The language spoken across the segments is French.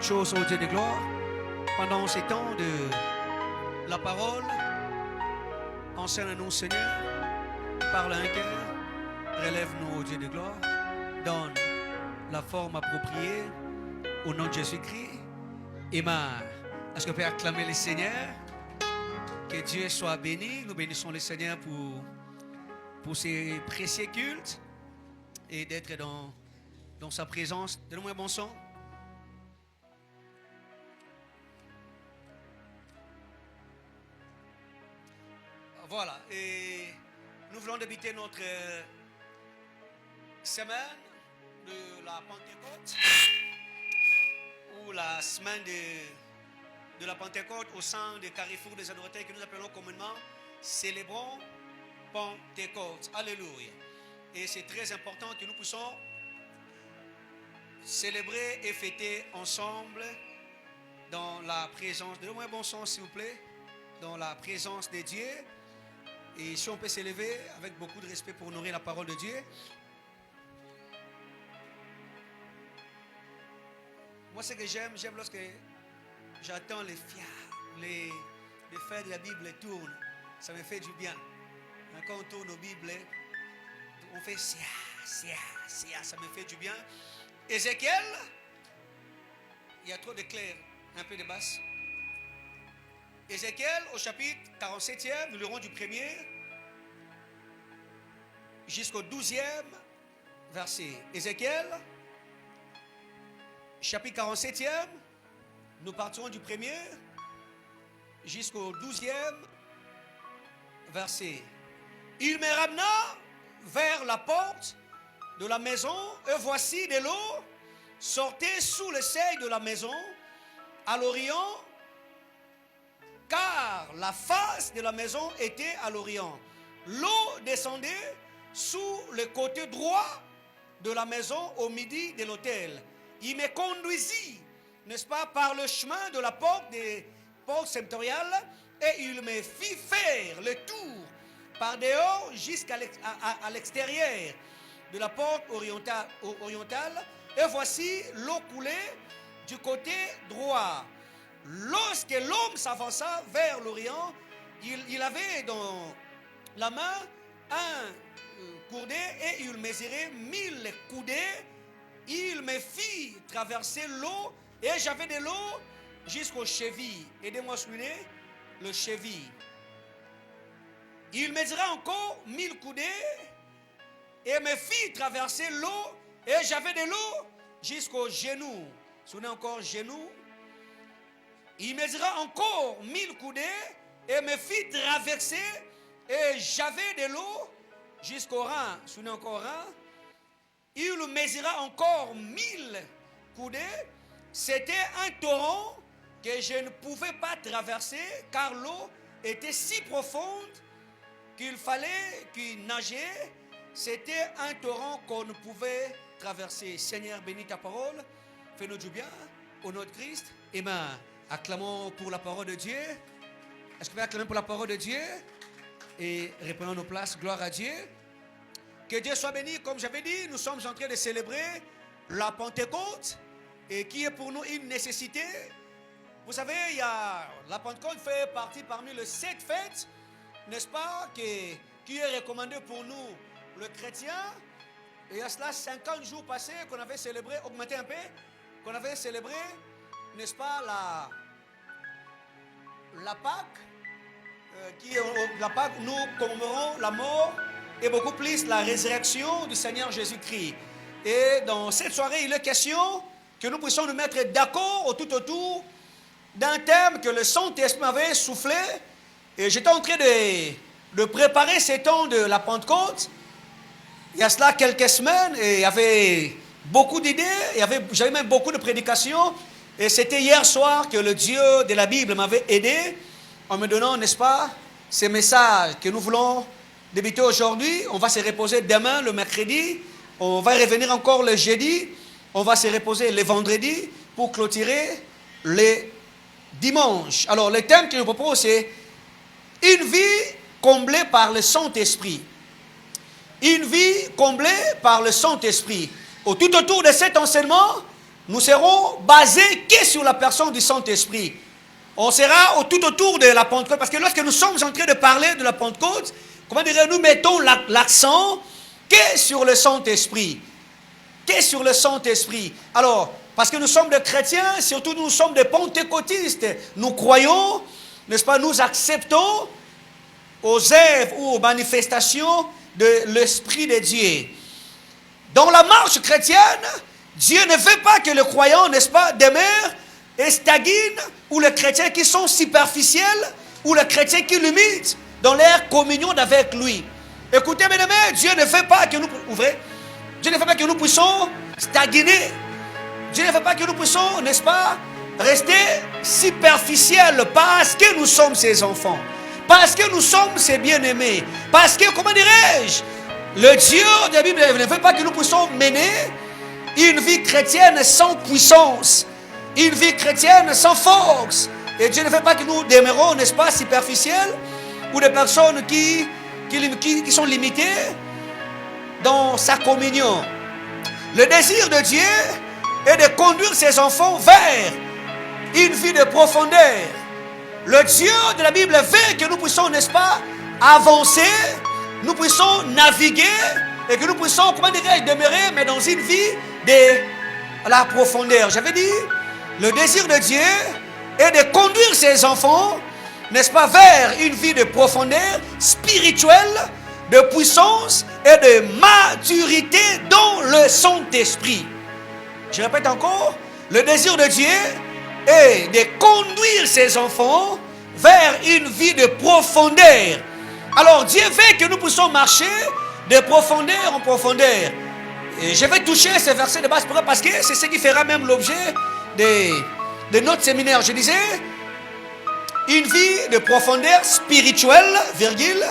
chose au Dieu de gloire. Pendant ces temps de la parole, enseigne-nous, Seigneur, parle à un cœur, relève-nous au Dieu de gloire, donne la forme appropriée au nom de Jésus-Christ. Amen. Est-ce qu'on peut acclamer le Seigneur? Que Dieu soit béni. Nous bénissons le Seigneur pour ces précieux cultes et d'être dans sa présence. Donne-moi un bon son. Voilà, et nous voulons débuter notre semaine de la Pentecôte, ou la semaine de la Pentecôte au sein des carrefours des adorateurs que nous appelons communément Célébrons Pentecôte. Alléluia. Et c'est très important que nous puissions célébrer et fêter ensemble dans la présence, donnez-moi un bon son s'il vous plaît, dans la présence de Dieu. Et si on peut s'élever avec beaucoup de respect pour honorer la parole de Dieu. Moi, ce que j'aime lorsque j'attends les fers de la Bible tournent. Ça me fait du bien. Quand on tourne aux Bibles, on fait sia, ça me fait du bien. Ézéchiel, il y a trop de clair, un peu de basse. Ézéchiel au chapitre 47e, nous lirons du 1er jusqu'au 12e verset. Ézéchiel, chapitre 47e, nous partirons du 1er jusqu'au 12e verset. Il me ramena vers la porte de la maison, et voici de l'eau sortait sous le seuil de la maison, à l'Orient, car la face de la maison était à l'Orient. L'eau descendait sous le côté droit de la maison au midi de l'autel. Il me conduisit, n'est-ce pas, par le chemin de la porte des portes septentriales, et il me fit faire le tour par dehors jusqu'à l'extérieur de la porte orientale, et voici l'eau coulait du côté droit. Lorsque l'homme s'avança vers l'Orient, il avait dans la main un coudé et il mesurait 1000 coudées. Il me fit traverser l'eau et j'avais de l'eau jusqu'aux chevilles. Aidez-moi à souligner le cheville. Il mesura encore 1000 coudées et me fit traverser l'eau et j'avais de l'eau jusqu'aux genoux. Souvenez encore genoux. Il mesura encore 1000 coudées et me fit traverser et j'avais de l'eau jusqu'au rein. Souvenez encore rein. Il mesura encore 1000 coudées. C'était un torrent que je ne pouvais pas traverser car l'eau était si profonde qu'il fallait qu'il nageait. C'était un torrent qu'on ne pouvait traverser. Seigneur, bénis ta parole. Fais-nous du bien. Au nom de Christ. Amen. Acclamons pour la parole de Dieu. Est-ce qu'on peut acclamer pour la parole de Dieu? Et reprenons nos places. Gloire à Dieu. Que Dieu soit béni. Comme j'avais dit, nous sommes en train de célébrer la Pentecôte, et qui est pour nous une nécessité. Vous savez, la Pentecôte fait partie parmi les 7 fêtes, n'est-ce pas, qui est recommandé pour nous, le chrétien. Et il y a cela 50 jours passés qu'on avait célébré, augmenté un peu, qu'on avait célébré, n'est-ce pas, la Pâque, la Pâque, nous commémorons la mort et beaucoup plus la résurrection du Seigneur Jésus-Christ. Et dans cette soirée, il est question que nous puissions nous mettre d'accord tout autour d'un thème que le Saint-Esprit m'avait soufflé. Et j'étais en train de préparer ces temps de la Pentecôte. Il y a cela quelques semaines, et il y avait beaucoup d'idées, j'avais même beaucoup de prédications. Et c'était hier soir que le Dieu de la Bible m'avait aidé en me donnant, n'est-ce pas, ces messages que nous voulons débuter aujourd'hui. On va se reposer demain, le mercredi. On va revenir encore le jeudi. On va se reposer le vendredi pour clôturer les dimanches. Alors, le thème que je vous propose, c'est une vie comblée par le Saint-Esprit. Une vie comblée par le Saint-Esprit. Tout autour de cet enseignement, nous serons basés que sur la personne du Saint-Esprit. On sera tout autour de la Pentecôte, parce que lorsque nous sommes en train de parler de la Pentecôte, comment dire, nous mettons l'accent que sur le Saint-Esprit. Que sur le Saint-Esprit. Alors, parce que nous sommes des chrétiens, surtout nous sommes des pentecôtistes, nous croyons, n'est-ce pas, nous acceptons aux œuvres ou aux manifestations de l'Esprit de Dieu. Dans la marche chrétienne, Dieu ne veut pas que le croyant, n'est-ce pas, demeure et stagne, ou les chrétiens qui sont superficiels, ou les chrétiens qui limitent dans leur communion avec lui. Écoutez, mes amis, Dieu ne veut pas que nous, ouvrez, Dieu ne veut pas que nous puissions stagner. Dieu ne veut pas que nous puissions, n'est-ce pas, rester superficiels parce que nous sommes ses enfants, parce que nous sommes ses bien-aimés, parce que, comment dirais-je, le Dieu de la Bible ne veut pas que nous puissions mener une vie chrétienne sans puissance, une vie chrétienne sans force. Et Dieu ne veut pas que nous demeurons, n'est-ce pas, superficiels, ou des personnes qui sont limitées dans sa communion. Le désir de Dieu est de conduire ses enfants vers une vie de profondeur. Le Dieu de la Bible veut que nous puissions, n'est-ce pas, avancer, nous puissions naviguer et que nous puissions, comment dirais-je, demeurer, mais dans une vie de la profondeur. J'avais dit, le désir de Dieu est de conduire ses enfants, n'est-ce pas, vers une vie de profondeur spirituelle, de puissance et de maturité dans le Saint-Esprit. Je répète encore, le désir de Dieu est de conduire ses enfants vers une vie de profondeur. Alors Dieu veut que nous puissions marcher de profondeur en profondeur. Et je vais toucher ce verset de base parce que c'est ce qui fera même l'objet de notre séminaire. Je disais, une vie de profondeur spirituelle, virgule,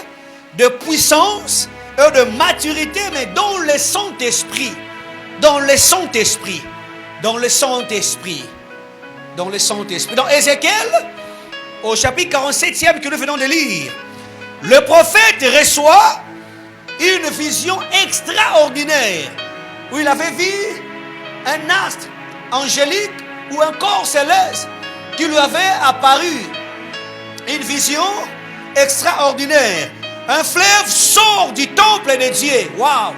de puissance et de maturité, mais dans le Saint-Esprit. Dans le Saint-Esprit. Dans le Saint-Esprit. Dans le Saint-Esprit. Dans Ézéchiel, au chapitre 47e que nous venons de lire, le prophète reçoit une vision extraordinaire où il avait vu un astre angélique ou un corps céleste qui lui avait apparu. Une vision extraordinaire. Un fleuve sort du temple de Dieu. Waouh!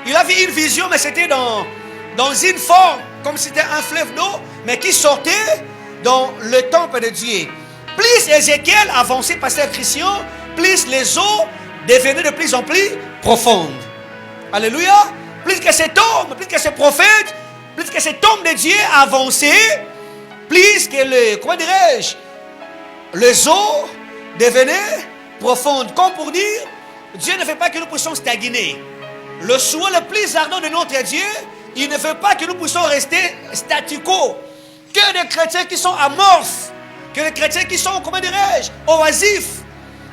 Il a vu une vision, mais c'était dans une forme, comme si c'était un fleuve d'eau, mais qui sortait dans le temple de Dieu. Plus Ézéchiel avançait, pasteur Christian, plus les eaux devenaient de plus en plus profondes. Alléluia! Plus que cet homme, plus que ce prophète, plus que cet homme de Dieu avançait, plus que comment dirais-je, les eaux devenaient profondes. Comme pour dire, Dieu ne veut pas que nous puissions stagner. Le souhait le plus ardent de notre Dieu, il ne veut pas que nous puissions rester statu quo. Que des chrétiens qui sont amorphes, que des chrétiens qui sont, comment dirais-je, oisifs,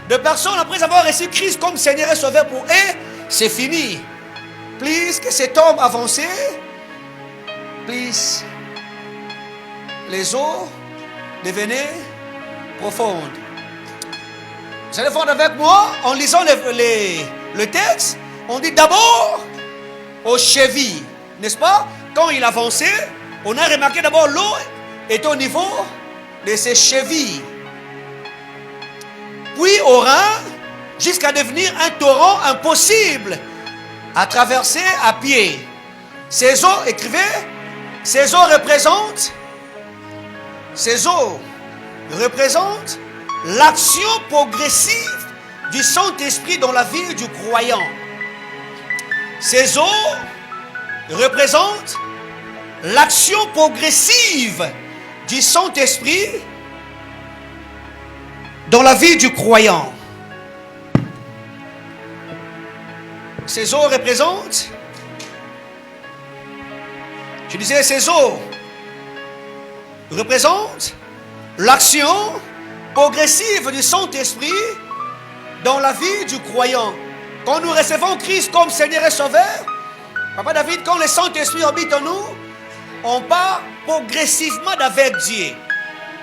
de personnes après avoir reçu Christ comme Seigneur et Sauveur pour eux, c'est fini. Plus que cet homme avançait, plus les eaux devenaient profondes. Vous allez voir avec moi, en lisant le texte, on dit d'abord aux chevilles, n'est-ce pas? Quand il avançait, on a remarqué d'abord l'eau est au niveau de ses chevilles. Puis au rein, jusqu'à devenir un torrent impossible à traverser à pied. Ces eaux, écrivez, ces eaux représentent l'action progressive du Saint-Esprit dans la vie du croyant. Ces eaux représentent l'action progressive du Saint-Esprit dans la vie du croyant. Ces eaux représentent, je disais, ces eaux représentent l'action progressive du Saint-Esprit dans la vie du croyant. Quand nous recevons Christ comme Seigneur et Sauveur, Papa David, quand le Saint-Esprit habite en nous, on part progressivement avec Dieu.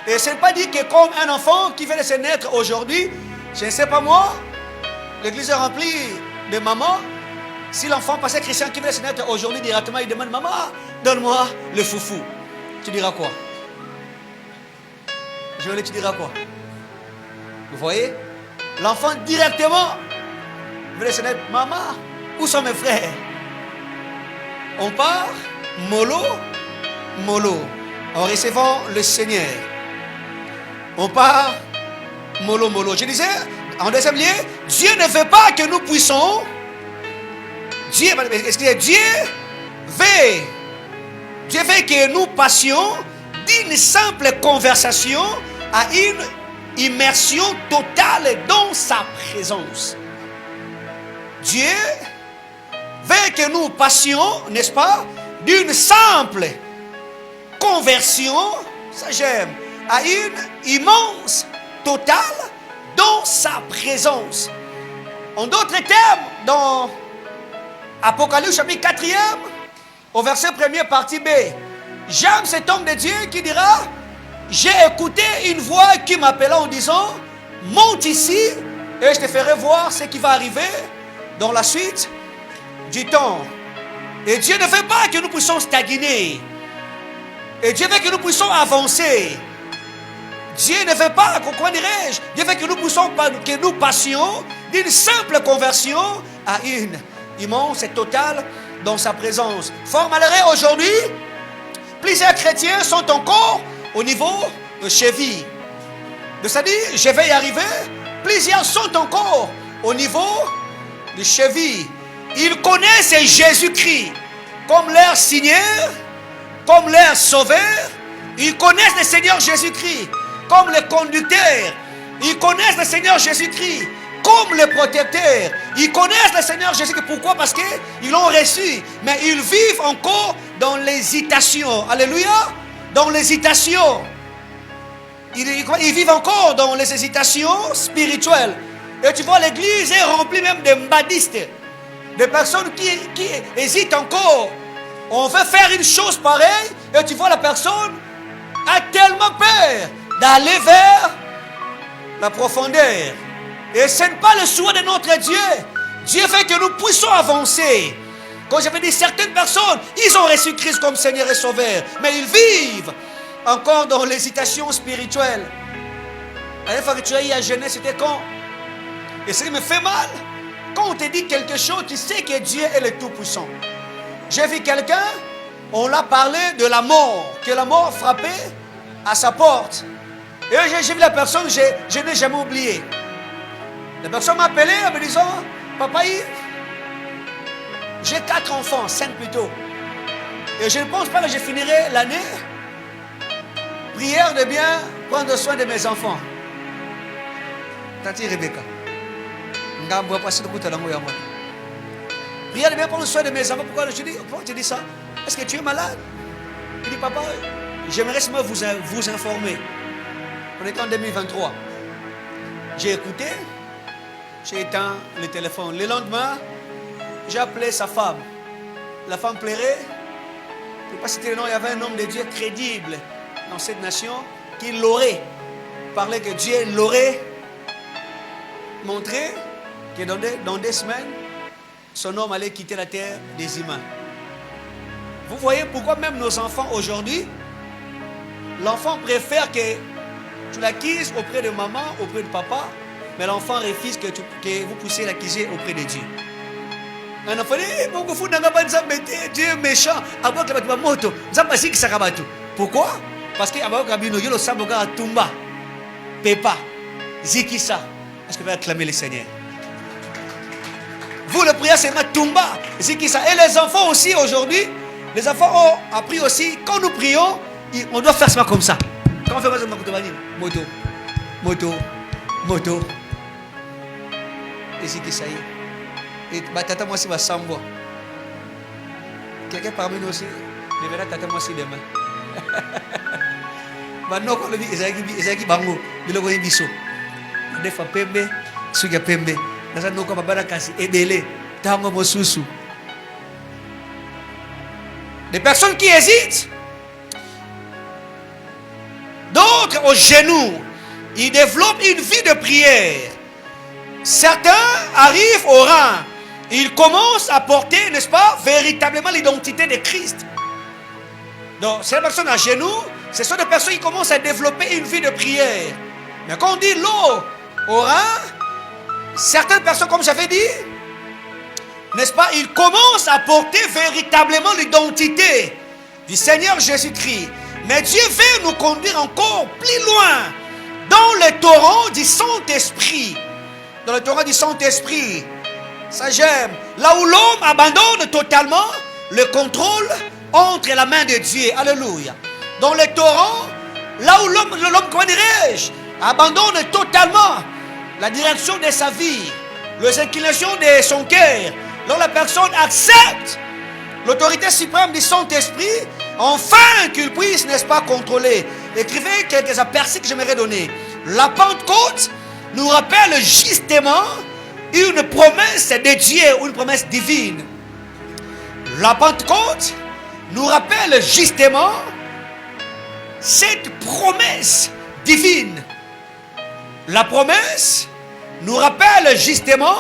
Et ce n'est pas dit que comme un enfant qui vient de se naître aujourd'hui, je ne sais pas moi, l'église est remplie de mamans. Si l'enfant passé chrétien qui vient de se naître aujourd'hui directement, il demande, maman, donne-moi le foufou. tu diras quoi? Je vais tu diras quoi? Vous voyez? L'enfant directement veut se dire, maman, où sont mes frères? On part, mollo, mollo, en recevant le Seigneur. On part, mollo, mollo. Je disais, en deuxième lieu, Dieu ne veut pas que nous puissions. Dieu veut que nous passions d'une simple conversation à une immersion totale dans sa présence. Dieu veut que nous passions, n'est-ce pas, d'une simple conversion, ça j'aime, à une immense totale dans sa présence. En d'autres termes, dans Apocalypse chapitre 4e, au verset 1er partie B, j'aime cet homme de Dieu qui dira, j'ai écouté une voix qui m'appela en disant, monte ici et je te ferai voir ce qui va arriver dans la suite du temps. Et Dieu ne veut pas que nous puissions stagner. Et Dieu veut que nous puissions avancer. Dieu ne veut pas, comment dirais-je, Dieu veut que nous passions d'une simple conversion à une immense et totale dans sa présence. Fort malheureux aujourd'hui, plusieurs chrétiens sont encore au niveau de cheville. C'est-à-dire, je vais y arriver, plusieurs sont encore au niveau de cheville. Ils connaissent Jésus-Christ comme leur Seigneur, comme leur Sauveur. Ils connaissent le Seigneur Jésus-Christ comme le conducteur. Ils connaissent le Seigneur Jésus-Christ comme le protecteur. Ils connaissent le Seigneur Jésus-Christ. Pourquoi? Parce qu'ils l'ont reçu. Mais ils vivent encore dans l'hésitation. Alléluia. Dans l'hésitation. Ils vivent encore dans les hésitations spirituelles. Et tu vois, l'église est remplie même de mbadistes. Des personnes qui hésitent encore. On veut faire une chose pareille. Et tu vois, la personne a tellement peur d'aller vers la profondeur. Et ce n'est pas le souhait de notre Dieu. Dieu veut que nous puissions avancer. Comme j'avais dit, certaines personnes, ils ont reçu Christ comme Seigneur et Sauveur. Mais ils vivent encore dans l'hésitation spirituelle. La dernière fois que tu as eu à Genèse, c'était quand? Et ça me fait mal. Quand on te dit quelque chose, tu sais que Dieu est le Tout-Puissant. J'ai vu quelqu'un, on l'a parlé de la mort, que la mort frappait à sa porte. Et j'ai vu la personne, je n'ai jamais oublié. La personne m'a appelé en me disant, papa Yves, j'ai 4 enfants, 5 plutôt. Et je ne pense pas que je finirai l'année. Prière de bien prendre soin de mes enfants. Tati Rebecca. Prière de bien prendre soin de mes enfants. Pourquoi tu dis ça? Est-ce que tu es malade? Il dit, papa, j'aimerais seulement vous informer. On est en 2023. J'ai écouté. J'ai éteint le téléphone. Le lendemain, j'ai appelé sa femme. La femme pleurait. Je ne peux pas citer le nom. Il y avait un homme de Dieu crédible dans cette nation qui l'aurait parlé, que Dieu l'aurait montré que dans 2 semaines, son homme allait quitter la terre des humains. Vous voyez pourquoi même nos enfants aujourd'hui, l'enfant préfère que tu l'acquises auprès de maman, auprès de papa, mais l'enfant refuse que vous puissiez l'acquiser auprès de Dieu. Un enfant dit, Dieu est méchant. Pourquoi? Parce que Tumba, Pepa, Zikisa. Est-ce que vous allez acclamer le Seigneur? Vous, le prière, c'est Tumba, Zikisa. Et les enfants aussi, aujourd'hui, les enfants ont appris aussi, quand nous prions, on doit faire ça comme ça. Quand on fait ça, moto, moto, moto. Et Zikisa. Et tata moi aussi va s'envoyer. Quelqu'un parmi nous aussi, devra tata moi aussi demain. Maintenant, quand on dit Ezaki Bango, il a biso. Des fois, pembe, suga pembe. Nasa noko babara kasi ebele, tango mosusu. Des personnes qui hésitent, d'autres aux genoux, ils développent une vie de prière. Certains arrivent au rang, ils commencent à porter, n'est-ce pas, véritablement l'identité de Christ. Donc, ces personnes à genoux, ce sont des personnes qui commencent à développer une vie de prière. Mais quand on dit l'eau au rein, certaines personnes, comme j'avais dit, n'est-ce pas, ils commencent à porter véritablement l'identité du Seigneur Jésus-Christ. Mais Dieu veut nous conduire encore plus loin dans le torrent du Saint-Esprit. Dans le torrent du Saint-Esprit. Ça j'aime. Là où l'homme abandonne totalement le contrôle entre la main de Dieu. Alléluia. Dans le torrent, là où l'homme, comment dirais-je, abandonne totalement la direction de sa vie, les inclinations de son cœur. Là où la personne accepte l'autorité suprême du Saint-Esprit, enfin qu'il puisse, n'est-ce pas, contrôler. Écrivez quelques aperçus que j'aimerais donner. La Pentecôte nous rappelle justement une promesse de Dieu, une promesse divine. La Pentecôte nous rappelle justement cette promesse divine. La promesse nous rappelle justement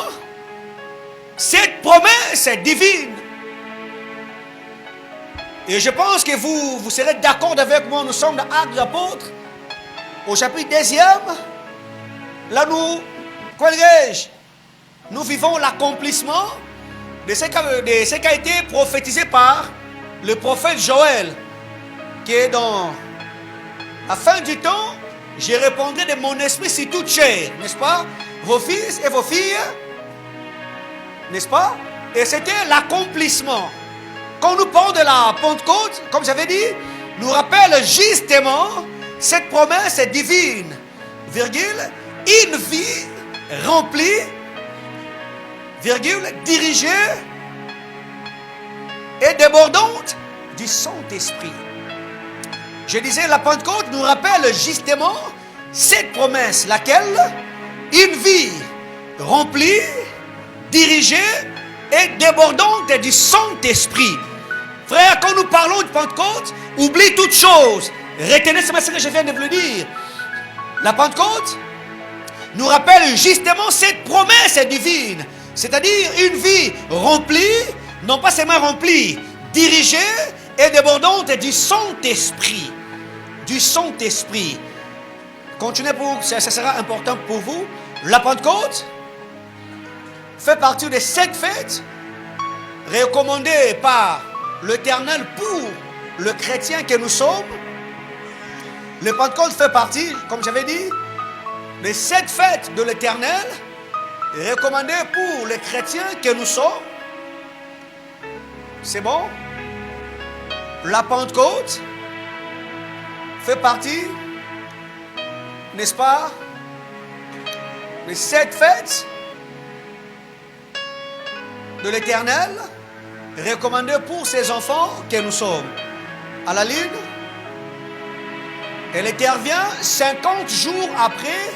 cette promesse divine. Et je pense que vous serez d'accord avec moi. Nous sommes dans Actes des Apôtres, au chapitre 2e. Là, nous vivons l'accomplissement de ce qui a été prophétisé par le prophète Joël, qui est dans la fin du temps, je répondrai de mon esprit sur toute chair, n'est-ce pas? Vos fils et vos filles, n'est-ce pas? Et c'était l'accomplissement. Quand nous parlons de la Pentecôte, comme j'avais dit, nous rappelle justement cette promesse divine, virgule, une vie remplie, virgule, dirigée et débordante du Saint-Esprit. Je disais, la Pentecôte nous rappelle justement cette promesse, laquelle une vie remplie, dirigée et débordante du Saint-Esprit. Frère, quand nous parlons de Pentecôte, oublie toutes choses. Retenez ce que je viens de vous dire. La Pentecôte nous rappelle justement cette promesse divine, c'est-à-dire une vie remplie, non pas seulement remplie, dirigée et débordante du Saint-Esprit. Du Saint-Esprit. Continuez, ça sera important pour vous. La Pentecôte fait partie des 7 fêtes recommandées par l'Éternel pour le chrétien que nous sommes. Le Pentecôte fait partie, comme j'avais dit, des 7 fêtes de l'Éternel recommandées pour les chrétiens que nous sommes. C'est bon? La Pentecôte fait partie, n'est-ce pas, des 7 fêtes de l'Éternel recommandées pour ses enfants que nous sommes. À la ligne, elle intervient 50 jours après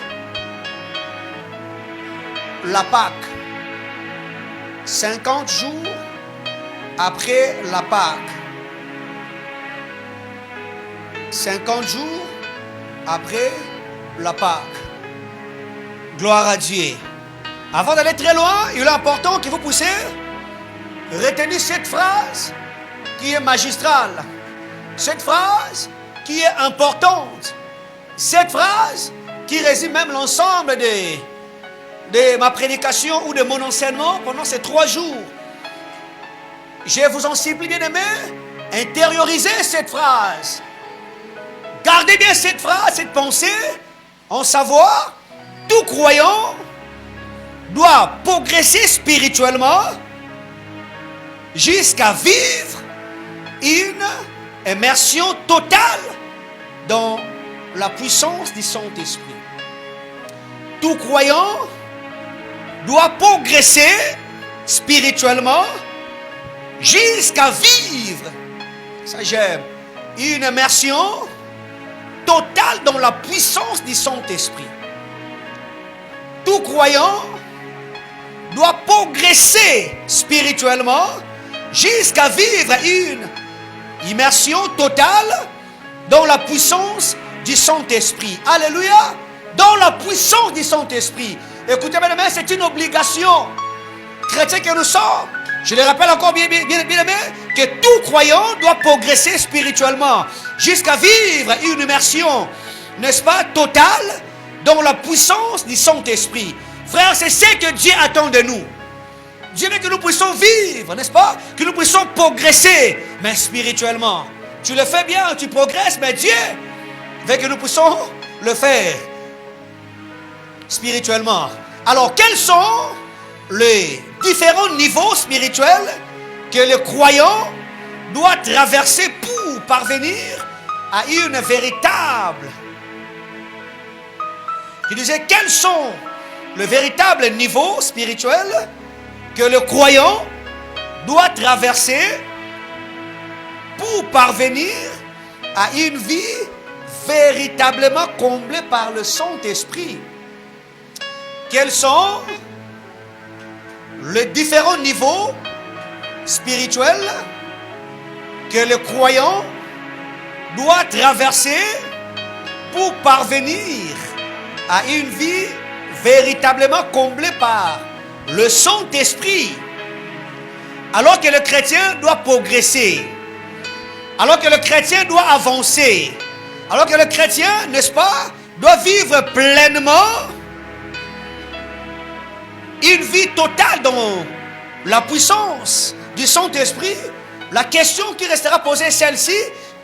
la Pâque. 50 jours après la Pâque. 50 jours après la Pâque. Gloire à Dieu. Avant d'aller très loin, il est important que vous puissiez retenir cette phrase qui est magistrale. Cette phrase qui est importante. Cette phrase qui résume même l'ensemble de ma prédication ou de mon enseignement pendant ces 3 jours. Je vous en supplie, bien-aimés, intériorisez cette phrase. Gardez bien cette phrase, cette pensée, en savoir, tout croyant doit progresser spirituellement jusqu'à vivre une immersion totale dans la puissance du Saint-Esprit. Tout croyant doit progresser spirituellement jusqu'à vivre, ça j'aime, une immersion totale dans la puissance du Saint-Esprit. Tout croyant doit progresser spirituellement jusqu'à vivre une immersion totale dans la puissance du Saint-Esprit. Alléluia! Dans la puissance du Saint-Esprit. Écoutez, mes amis, c'est une obligation. Chrétiens que nous sommes, Je le rappelle encore bien aimé, que tout croyant doit progresser spirituellement jusqu'à vivre une immersion, n'est-ce pas, totale dans la puissance du Saint-Esprit. Frère, c'est ce que Dieu attend de nous. Dieu veut que nous puissions vivre, n'est-ce pas? Que nous puissions progresser, mais spirituellement. Tu le fais bien, tu progresses, mais Dieu veut que nous puissions le faire spirituellement. Alors, quels sont les différents niveaux spirituels que le croyant doit traverser pour parvenir à une véritable... Je disais, quels sont les véritables niveaux spirituels que le croyant doit traverser pour parvenir à une vie véritablement comblée par le Saint-Esprit? Quels sont les différents niveaux spirituels que le croyant doit traverser pour parvenir à une vie véritablement comblée par le Saint-Esprit? Alors que le chrétien doit progresser, alors que le chrétien doit avancer, alors que le chrétien, n'est-ce pas, doit vivre pleinement une vie totale dans la puissance du Saint-Esprit, la question qui restera posée est celle-ci: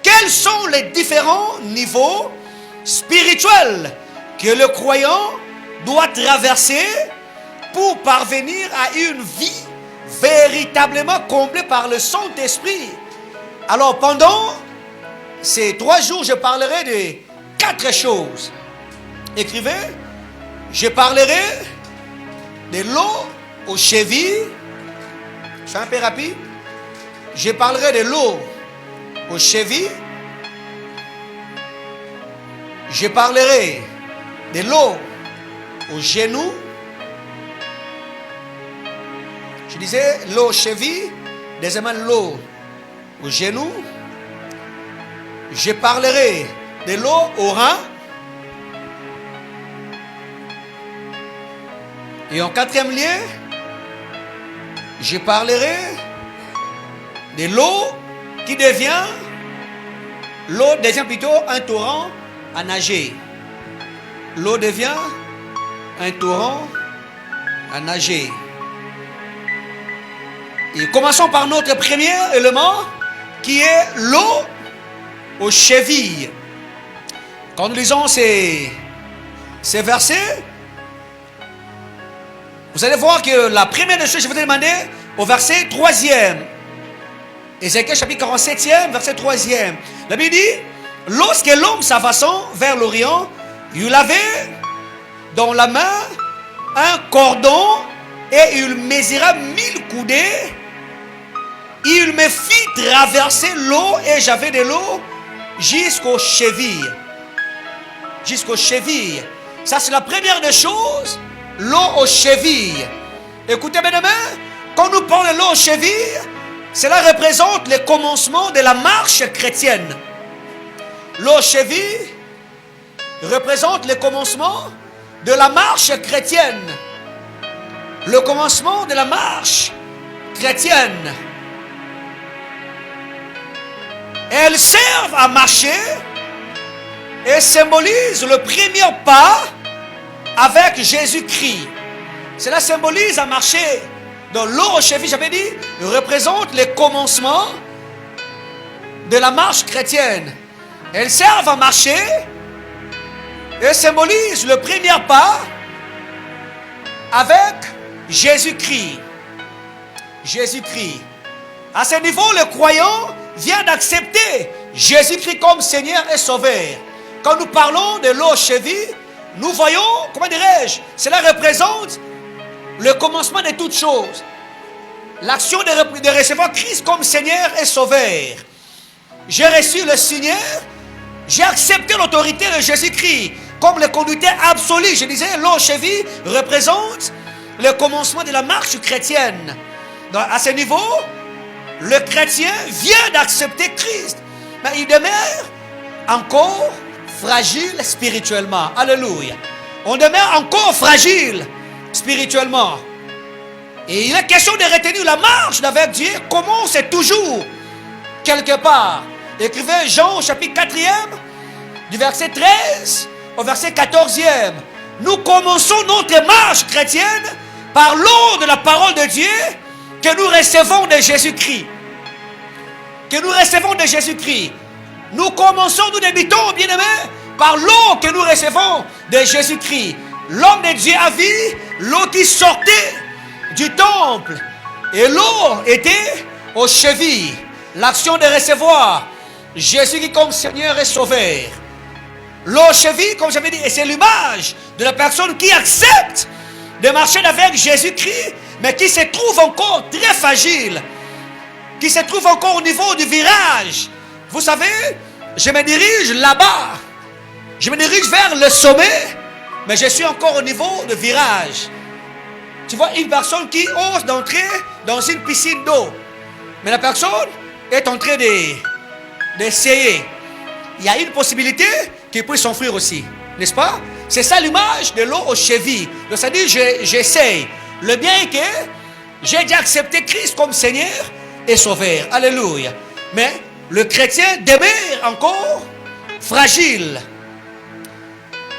quels sont les différents niveaux spirituels que le croyant doit traverser pour parvenir à une vie véritablement comblée par le Saint-Esprit? Alors, pendant ces 3 jours, je parlerai de 4 choses. Écrivez: je parlerai de l'eau aux chevilles. Je suis un peu rapide. Je parlerai de l'eau aux chevilles. Je parlerai de l'eau aux genoux. Je disais l'eau aux chevilles, deuxièmement l'eau aux genoux. Je parlerai de l'eau aux reins. Et en 4e lieu, je parlerai de l'eau qui devient, plutôt un torrent à nager. L'eau devient un torrent à nager. Et commençons par notre premier élément qui est l'eau aux chevilles. Quand nous lisons ces versets, vous allez voir que la première des choses, je vais vous demander au verset 3e. Ézéchiel chapitre 47e, verset 3e. La Bible dit: lorsque l'homme s'avançant vers l'Orient, il avait dans la main un cordon et il mesura 1000 coudées. Il me fit traverser l'eau et j'avais de l'eau jusqu'aux chevilles. Jusqu'aux chevilles. Ça, c'est la première des choses. L'eau aux chevilles. Écoutez, mes amis, quand nous parlons de l'eau aux chevilles, cela représente le commencement de la marche chrétienne. L'eau aux chevilles représente le commencement de la marche chrétienne. Le commencement de la marche chrétienne. Elles servent à marcher et symbolisent le premier pas avec Jésus-Christ. Cela symbolise à marcher dans l'eau aux chevilles, j'avais dit, représente le commencement de la marche chrétienne. Elles servent à marcher et symbolisent le premier pas avec Jésus-Christ. Jésus-Christ. À ce niveau, le croyant vient d'accepter Jésus-Christ comme Seigneur et Sauveur. Quand nous parlons de l'eau aux chevilles, nous voyons, comment dirais-je, cela représente le commencement de toutes choses. L'action de recevoir Christ comme Seigneur et Sauveur. J'ai reçu le Seigneur, j'ai accepté l'autorité de Jésus-Christ comme le conducteur absolu. Je disais, l'eau aux chevilles représente le commencement de la marche chrétienne. Donc, à ce niveau, le chrétien vient d'accepter Christ, mais il demeure encore fragile spirituellement. Alléluia. On demeure encore fragile spirituellement. Et il est question de retenir la marche avec Dieu. Comment c'est toujours quelque part. Écrivez Jean au chapitre 4e, du verset 13 au verset 14e. Nous commençons notre marche chrétienne par l'eau de la parole de Dieu que nous recevons de Jésus-Christ. Que nous recevons de Jésus-Christ. Nous commençons, nous débutons, bien-aimés, par l'eau que nous recevons de Jésus-Christ. L'homme de Dieu a vu l'eau qui sortait du temple. Et l'eau était aux chevilles. L'action de recevoir Jésus qui comme Seigneur et Sauveur. L'eau aux chevilles, comme j'avais dit, et c'est l'image de la personne qui accepte de marcher avec Jésus-Christ, mais qui se trouve encore très fragile, qui se trouve encore au niveau du virage. Vous savez, je me dirige là-bas, je me dirige vers le sommet, mais je suis encore au niveau de virage. Tu vois, une personne qui ose d'entrer dans une piscine d'eau, mais la personne est en train d'essayer. Il y a une possibilité qu'il puisse s'enfuir aussi, n'est-ce pas? C'est ça l'image de l'eau aux chevilles. Donc ça dit, j'essaye. Le bien est que j'ai déjà accepté Christ comme Seigneur et Sauveur. Alléluia. Mais le chrétien demeure encore fragile.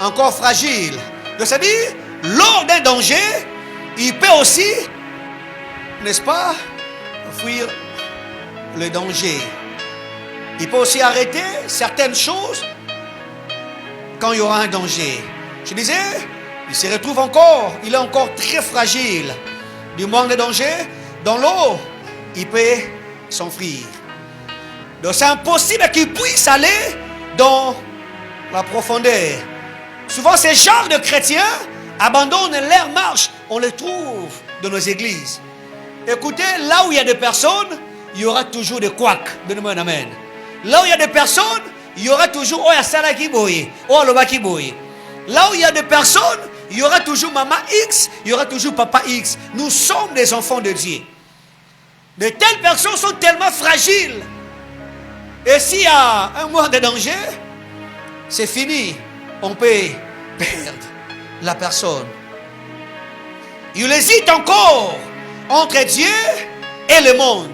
Encore fragile. Donc ça dit, lors d'un danger, il peut aussi, n'est-ce pas, fuir le danger. Il peut aussi arrêter certaines choses quand il y aura un danger. Je disais, il se retrouve encore, il est encore très fragile. Du manque de danger, dans l'eau, il peut s'enfuir. Donc c'est impossible qu'il puisse aller dans la profondeur. Souvent ces genres de chrétiens abandonnent leur marche. On les trouve dans nos églises. Écoutez, là où il y a des personnes, il y aura toujours des couacs. Donnez-moi un amen. Là où il y a des personnes, il y aura toujours oh, Asala qui boye, oh, Aloba qui boye. Là où il y a des personnes, il y aura toujours maman X, il y aura toujours papa X. Nous sommes des enfants de Dieu. De telles personnes sont tellement fragiles. Et s'il y a un mois de danger, c'est fini. On peut perdre la personne. Il hésite encore entre Dieu et le monde.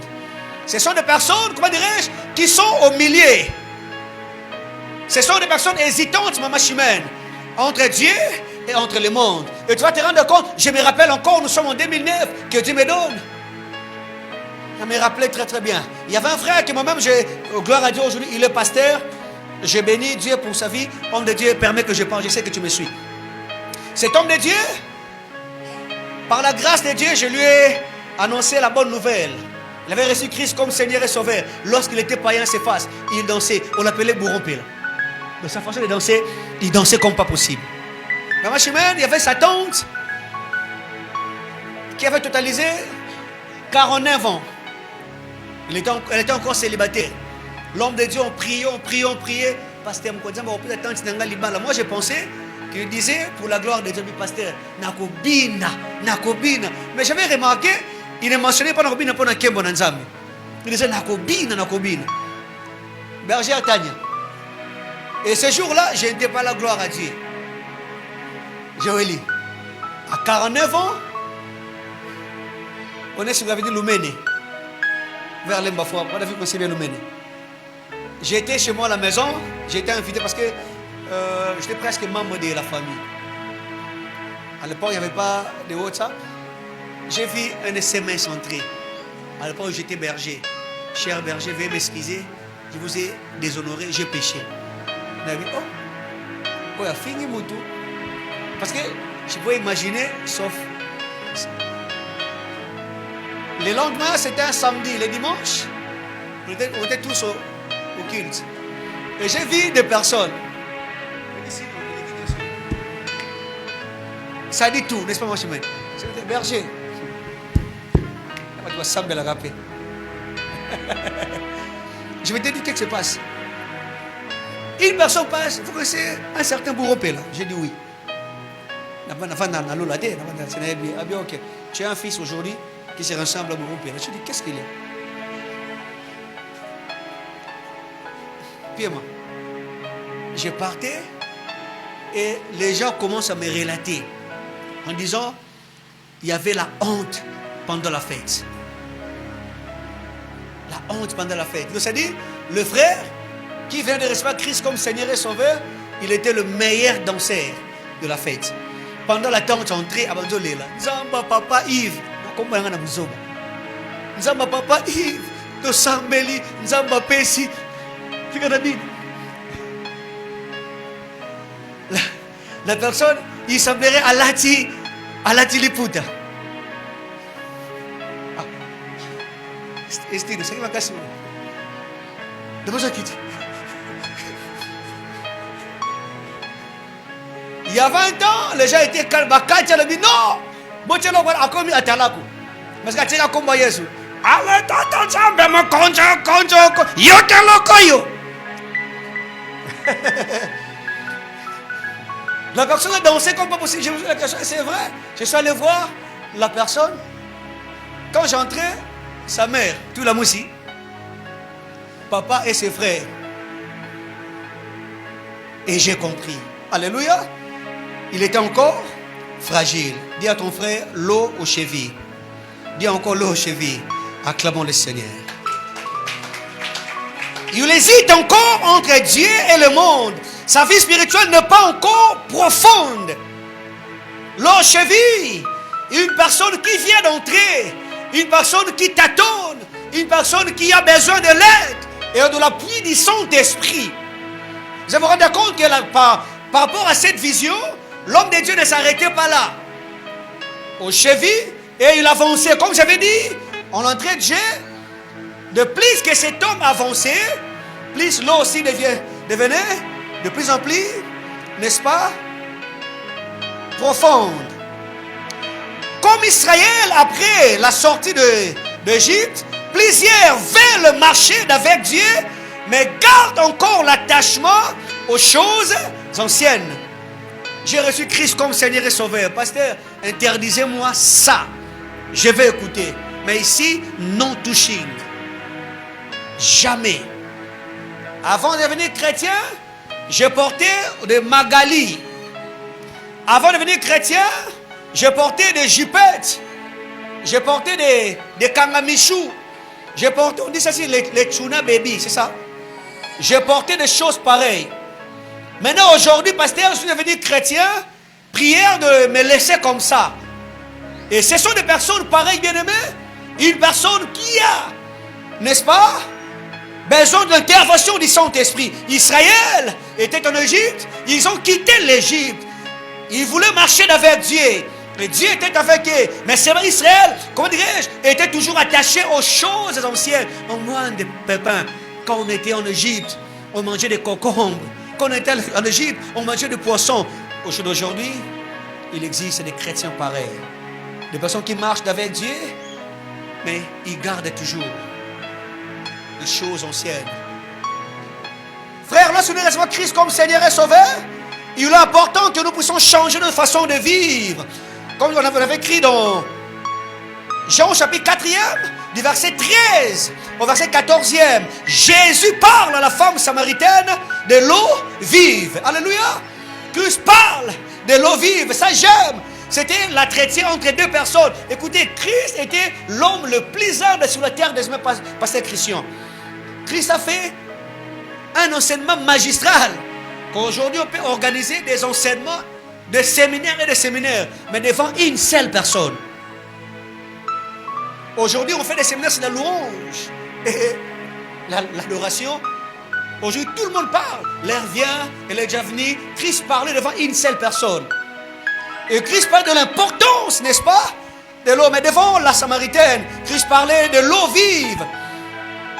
Ce sont des personnes, comment dirais-je, qui sont au milieu. Ce sont des personnes hésitantes, maman Chimène, entre Dieu et entre le monde. Et tu vas te rendre compte, je me rappelle encore, nous sommes en 2009, que Dieu me donne. Je me rappelais très très bien. Il y avait un frère qui moi-même, gloire à Dieu aujourd'hui, il est pasteur. Je bénis Dieu pour sa vie. Homme de Dieu, permet que je parle, je sais que tu me suis. Cet homme de Dieu, par la grâce de Dieu, je lui ai annoncé la bonne nouvelle. Il avait reçu Christ comme Seigneur et Sauveur. Lorsqu'il était païen, ses faces, il dansait. On l'appelait Bourrompil. De sa façon de danser, il dansait comme pas possible. Dans ma chemin, il y avait sa tante qui avait totalisé 49 ans. Elle était encore célibataire. L'homme de Dieu, on priait. Pasteur Mkodza, moi, je pensais qu'il disait pour la gloire de Dieu, pasteur, Nakobina. Mais j'avais remarqué, il ne mentionnait pas Nakobina pour Nakembo Nanzami. Il disait Nakobina. Berger Tania. Et ce jour-là, je n'étais pas la gloire à Dieu. Joëli, à 49 ans, on est sur l'avenue Lumene, vers l'Embafoua. On a vu qu'on s'est bien Lumene. J'étais chez moi à la maison, j'ai été invité parce que j'étais presque membre de la famille. À l'époque, il n'y avait pas de WhatsApp. J'ai vu un SMS entrer. À l'époque, j'étais berger. Cher berger, veuillez m'excuser. Je vous ai déshonoré, j'ai péché. On a dit, oh, il a fini mon tour. Parce que je pouvais imaginer, sauf. Le lendemain, c'était un samedi. Le dimanche, on était tous au culte. Et j'ai vu des personnes. Ça dit tout, n'est-ce pas, mon chemin? C'était berger. Je vais te dire qu'est-ce qui se passe. Une personne passe, vous connaissez un certain Bourropé là? J'ai dit oui. Tu as un fils aujourd'hui qui se ressemble à Bourropé. Je dis qu'est-ce qu'il est? Puis moi, je partais et les gens commencent à me relater en disant il y avait la honte pendant la fête. La honte pendant la fête. C'est-à-dire, le frère qui vient de recevoir Christ comme Seigneur et Sauveur, il était le meilleur danseur de la fête. Pendant la tente entrée à Banzolela, Nzamba papa Yves, comment on a besoin? Nzamba papa Yves, de Sambeli, Nzamba Pessi. La personne, il semblerait à Lati Liputa. C'est une question. Il y a 20 ans, les gens étaient calmes. Quand dit non, mais tu as commis à Talaku. Parce que tu as commis à Jésus. Allez, t'entends ça, mais mon conjo, yo te locoyo. La personne a dansé comme pas possible. Je me suis dit la question, c'est vrai. Je suis allé voir la personne. Quand j'entrais, sa mère, tout la moussi, papa et ses frères. Et j'ai compris. Alléluia. Il était encore fragile. Dis à ton frère, l'eau aux chevilles. Dis encore l'eau aux chevilles. Acclamons le Seigneur. Il hésite encore entre Dieu et le monde. Sa vie spirituelle n'est pas encore profonde. L'eau aux chevilles. Une personne qui vient d'entrer. Une personne qui tâtonne. Une personne qui a besoin de l'aide. Et de l'appui du Saint-Esprit. Vous vous rendez compte que par rapport à cette vision, l'homme de Dieu ne s'arrêtait pas là. Aux chevilles, et il avançait. Comme j'avais dit, en l'entrée de Dieu, de plus que cet homme avançait, plus l'eau aussi devenait de plus en plus, n'est-ce pas, profonde. Comme Israël, après la sortie d'Égypte, plusieurs veulent marcher avec Dieu, mais gardent encore l'attachement aux choses anciennes. J'ai reçu Christ comme Seigneur et Sauveur. Pasteur, interdisez-moi ça. Je vais écouter. Mais ici, non touching. Jamais. Avant de devenir chrétien, je portais des magali. Avant de devenir chrétien, je portais des jupettes. Je portais des kangamichou. Je portais, on dit ça, c'est les tuna baby, c'est ça. Je portais des choses pareilles. Maintenant, aujourd'hui, pasteur, je suis devenu chrétien. Prière de me laisser comme ça. Et ce sont des personnes pareilles, bien-aimées. Une personne qui a, n'est-ce pas, besoin de l'intervention du Saint-Esprit. Israël était en Égypte. Ils ont quitté l'Égypte. Ils voulaient marcher avec Dieu. Mais Dieu était avec eux. Mais c'est vrai, Israël, comment dirais-je, était toujours attaché aux choses anciennes. On mange des pépins. Quand on était en Égypte, on mangeait des concombres. Quand on était en Égypte, on mangeait des poissons. Aujourd'hui, il existe des chrétiens pareils. Des personnes qui marchent avec Dieu, mais ils gardent toujours les choses anciennes. Frère, lorsque nous recevons Christ comme Seigneur et Sauveur, il est important que nous puissions changer notre façon de vivre. Comme on avait écrit dans Jean chapitre 4e, du verset 13 au verset 14e, Jésus parle à la femme samaritaine de l'eau vive. Alléluia. Christ parle de l'eau vive. Ça j'aime. C'était la traité entre deux personnes. Écoutez, Christ était l'homme le plus humble sur la terre des humains, pasteur Christian. Christ a fait un enseignement magistral. Qu'aujourd'hui on peut organiser des enseignements de séminaires et de séminaires, mais devant une seule personne. Aujourd'hui, on fait des séminaires sur la louange et l'adoration. Aujourd'hui, tout le monde parle. L'air vient, elle est déjà venue. Christ parlait devant une seule personne. Et Christ parlait de l'importance, n'est-ce pas, de l'eau. Mais devant la Samaritaine, Christ parlait de l'eau vive.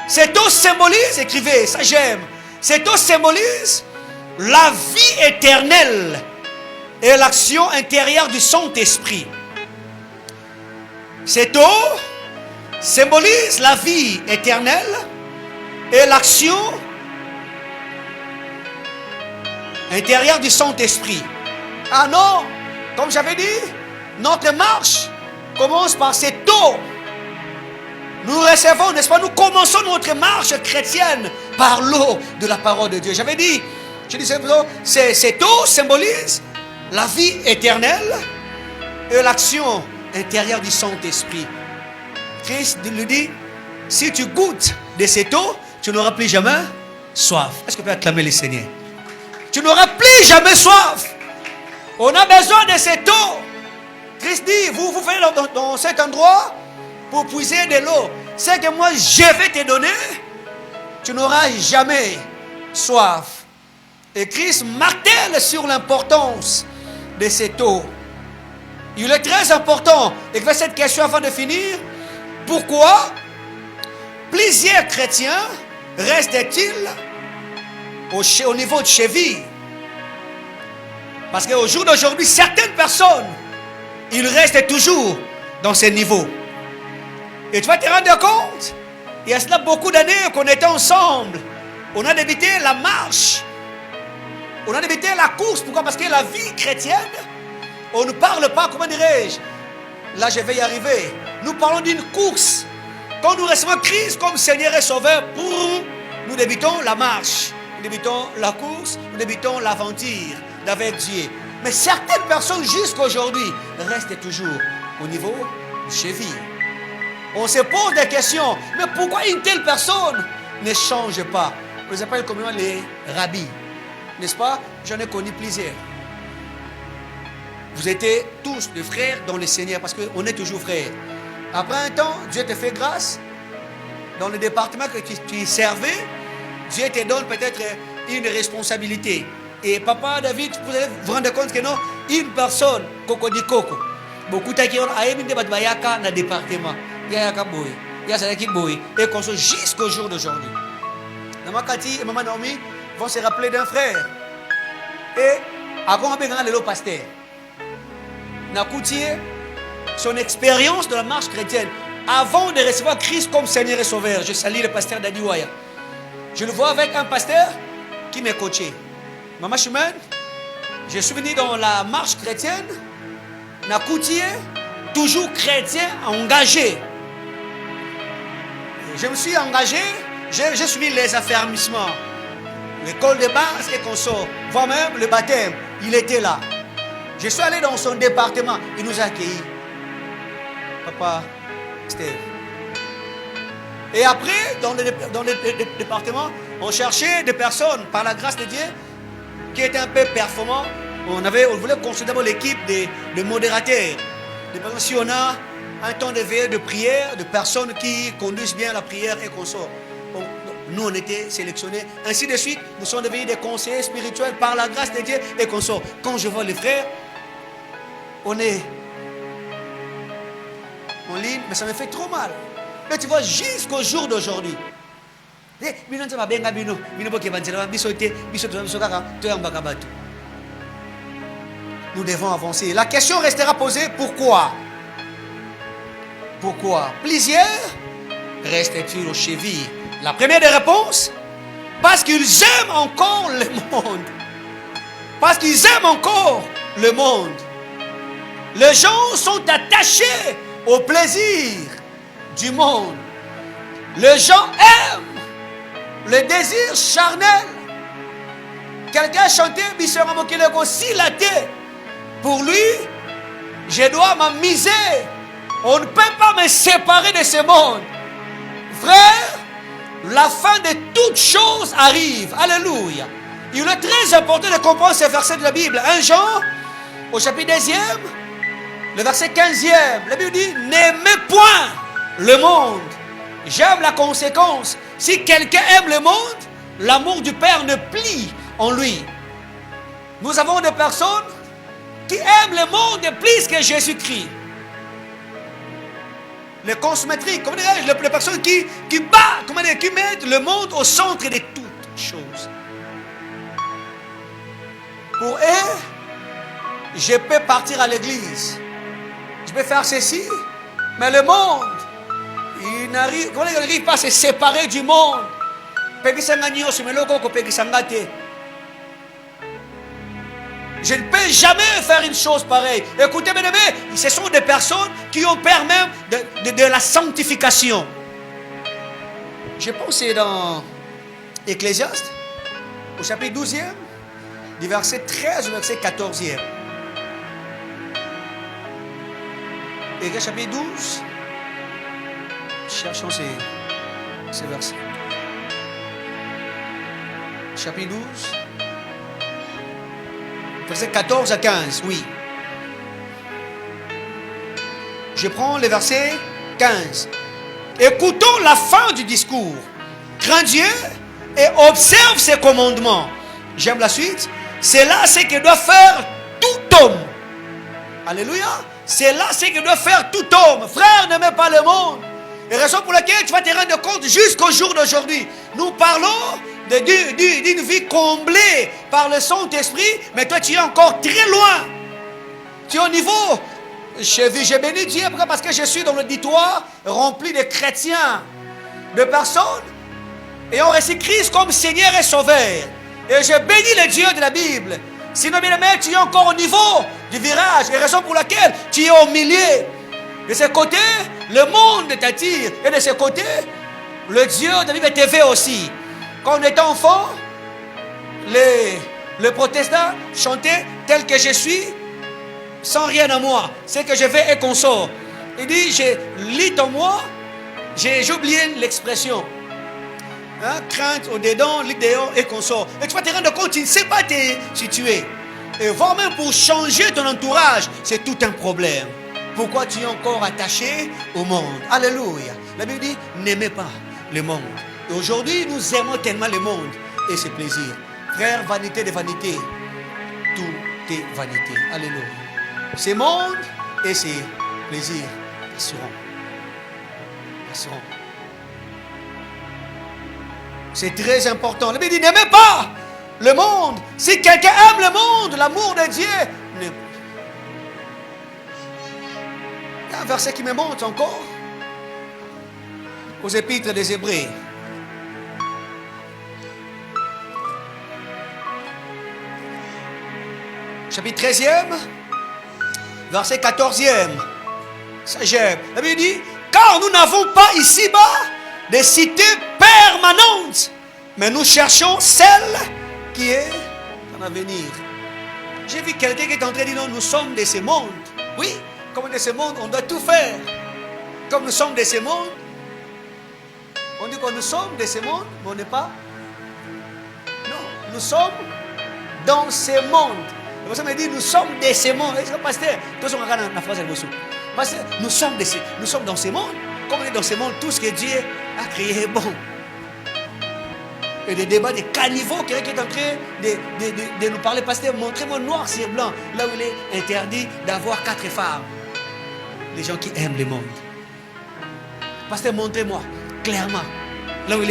Cette eau symbolise, écrivez, ça j'aime. Cette eau symbolise la vie éternelle et l'action intérieure du Saint-Esprit. Cette eau symbolise la vie éternelle et l'action intérieure du Saint-Esprit. Ah non, comme j'avais dit, notre marche commence par cette eau. Nous recevons, n'est-ce pas, nous commençons notre marche chrétienne par l'eau de la parole de Dieu. J'avais dit, cette eau symbolise la vie éternelle et l'action intérieure du Saint-Esprit. Christ lui dit, si tu goûtes de cette eau, tu n'auras plus jamais soif. Est-ce que tu peux acclamer le Seigneur? Tu n'auras plus jamais soif. On a besoin de cette eau. Christ dit, vous venez dans cet endroit pour puiser de l'eau. C'est que moi je vais te donner, tu n'auras jamais soif. Et Christ martèle sur l'importance de cette eau. Il est très important. Et que cette question avant de finir, pourquoi plusieurs chrétiens restent-ils au niveau de cheville? Parce qu'au jour d'aujourd'hui, certaines personnes, ils restent toujours dans ce niveau. Et tu vas te rendre compte, il y a cela beaucoup d'années qu'on était ensemble. On a débuté la marche. On a débuté la course. Pourquoi? Parce que la vie chrétienne, on ne parle pas, comment dirais-je? Là, je vais y arriver. Nous parlons d'une course. Quand nous recevons Christ comme Seigneur et Sauveur, nous débutons la marche. Nous débutons la course. Nous débutons l'aventure d'avec Dieu. Mais certaines personnes jusqu'à aujourd'hui restent toujours au niveau de cheville. On se pose des questions. Mais pourquoi une telle personne ne change pas? On les appelle communément les rabbis. N'est-ce pas? J'en ai connu plusieurs. Vous étiez tous des frères dans le Seigneur parce qu'on est toujours frères. Après un temps, Dieu te fait grâce. Dans le département que tu servais, Dieu te donne peut-être une responsabilité. Et papa David, vous allez vous rendre compte que non, une personne, Koko di Koko, beaucoup de gens ont dans le département. Il y a boy, il y a qui boy, et qu'on soit jusqu'au jour d'aujourd'hui. Maman Kati et maman Naomi vont se rappeler d'un frère. Et avant on a le pasteur. Nakoutier, son expérience de la marche chrétienne, avant de recevoir Christ comme Seigneur et Sauveur, je salue le pasteur Dadi Waya. Je le vois avec un pasteur qui m'a coaché. Maman Choumen, je suis venu dans la marche chrétienne, Nakoutier, toujours chrétien, engagé. Je me suis engagé, j'ai suivi les affermissements, l'école de base et qu'on sort, voire même le baptême, il était là. Je suis allé dans son département, il nous a accueillis. Papa Steve. Et après, dans le département, on cherchait des personnes, par la grâce de Dieu, qui étaient un peu performants. On voulait construire d'abord l'équipe de modérateurs. Si on a un temps de veille, de prière, de personnes qui conduisent bien la prière et qu'on sort. Nous, on était sélectionnés. Ainsi de suite, nous sommes devenus des conseillers spirituels par la grâce de Dieu et qu'on sort. Quand je vois les frères, on est en ligne, mais ça me fait trop mal. Mais tu vois, jusqu'au jour d'aujourd'hui, nous devons avancer. La question restera posée, pourquoi? Pourquoi plusieurs restent-ils aux chevilles? La première des réponses, parce qu'ils aiment encore le monde. Parce qu'ils aiment encore le monde. Les gens sont attachés au plaisir du monde. Les gens aiment le désir charnel. Quelqu'un chantait Bissera Mokileko Silate. Pour lui, je dois m'amuser. On ne peut pas me séparer de ce monde. Frère, la fin de toutes choses arrive. Alléluia. Il est très important de comprendre ces versets de la Bible. 1 Jean, au chapitre 2e, le verset 15e. La Bible dit, n'aimez point le monde. J'aime la conséquence. Si quelqu'un aime le monde, l'amour du Père ne plie en lui. Nous avons des personnes qui aiment le monde plus que Jésus-Christ. Les consommatrices, comment dirais-je, les personnes qui mettent le monde au centre de toutes choses. Pour eux, je peux partir à l'église, je peux faire ceci, mais le monde, il n'arrive pas à se séparer du monde. Je ne peux jamais faire une chose pareille. Écoutez, mes amis, ce sont des personnes qui ont peur même de la sanctification. Je pense que c'est dans Ecclésiaste, au chapitre 12e, du verset 13 au verset 14e. Ecclésiaste chapitre 12, Cherchons ces versets. Chapitre 12. Versets 14 à 15, oui. Je prends le verset 15. Écoutons la fin du discours. Crains Dieu et observe ses commandements. J'aime la suite. C'est là ce que doit faire tout homme. Alléluia. C'est là ce que doit faire tout homme. Frère, n'aimez pas le monde. Et raison pour laquelle tu vas te rendre compte jusqu'au jour d'aujourd'hui. Nous parlons d'une vie comblée par le Saint-Esprit, mais toi tu es encore très loin. Tu es au niveau. J'ai béni Dieu parce que je suis dans l'auditoire rempli de chrétiens, de personnes ayant reçu Christ comme Seigneur et Sauveur. Et je bénis le Dieu de la Bible. Sinon, bien aimé, tu es encore au niveau du virage. Et raison pour laquelle tu es au milieu. De ce côté, le monde t'attire. Et de ce côté, le Dieu de la Bible t'éveille aussi. Quand on était enfant, les protestants chantaient tel que je suis, sans rien à moi. Ce que je fais est qu'on sort. Il dit, je lis en moi, j'ai oublié l'expression. Hein, crainte au dedans, lit dehors et qu'on sort. Et tu vas te rendre compte, tu ne sais pas te situer. Et voire même pour changer ton entourage, c'est tout un problème. Pourquoi tu es encore attaché au monde? Alléluia. La Bible dit, n'aimez pas le monde. Et aujourd'hui, nous aimons tellement le monde et ses plaisirs. Frère, vanité de vanité, tout est vanité. Alléluia. Ces mondes et ses plaisirs passeront. Passeront. C'est très important. La Bible dit, n'aimez pas le monde. Si quelqu'un aime le monde, l'amour de Dieu, il y a un verset qui me montre encore aux épîtres des Hébreux. Chapitre 13e, verset 14e. Ça j'aime. La Bible dit, car nous n'avons pas ici-bas de cité permanente, mais nous cherchons celle qui est en avenir. J'ai vu quelqu'un qui est en train de dire, non, nous sommes de ce monde. Oui, comme de ce monde, on doit tout faire. Comme nous sommes de ce monde, on dit que nous sommes de ce monde, mais on n'est pas. Non, nous sommes dans ce monde. Le pasteur me dit, nous sommes de ce monde. Est-ce que pasteur, nous sommes dans ce monde. Comme on est dans ce monde, tout ce que Dieu a créé est bon. Et des débats, des caniveaux, quelqu'un qui est en train de nous parler. Pasteur, montrez-moi noir sur blanc, là où il est interdit d'avoir 4 femmes. Les gens qui aiment le monde. Pasteur, montrez-moi clairement, là où il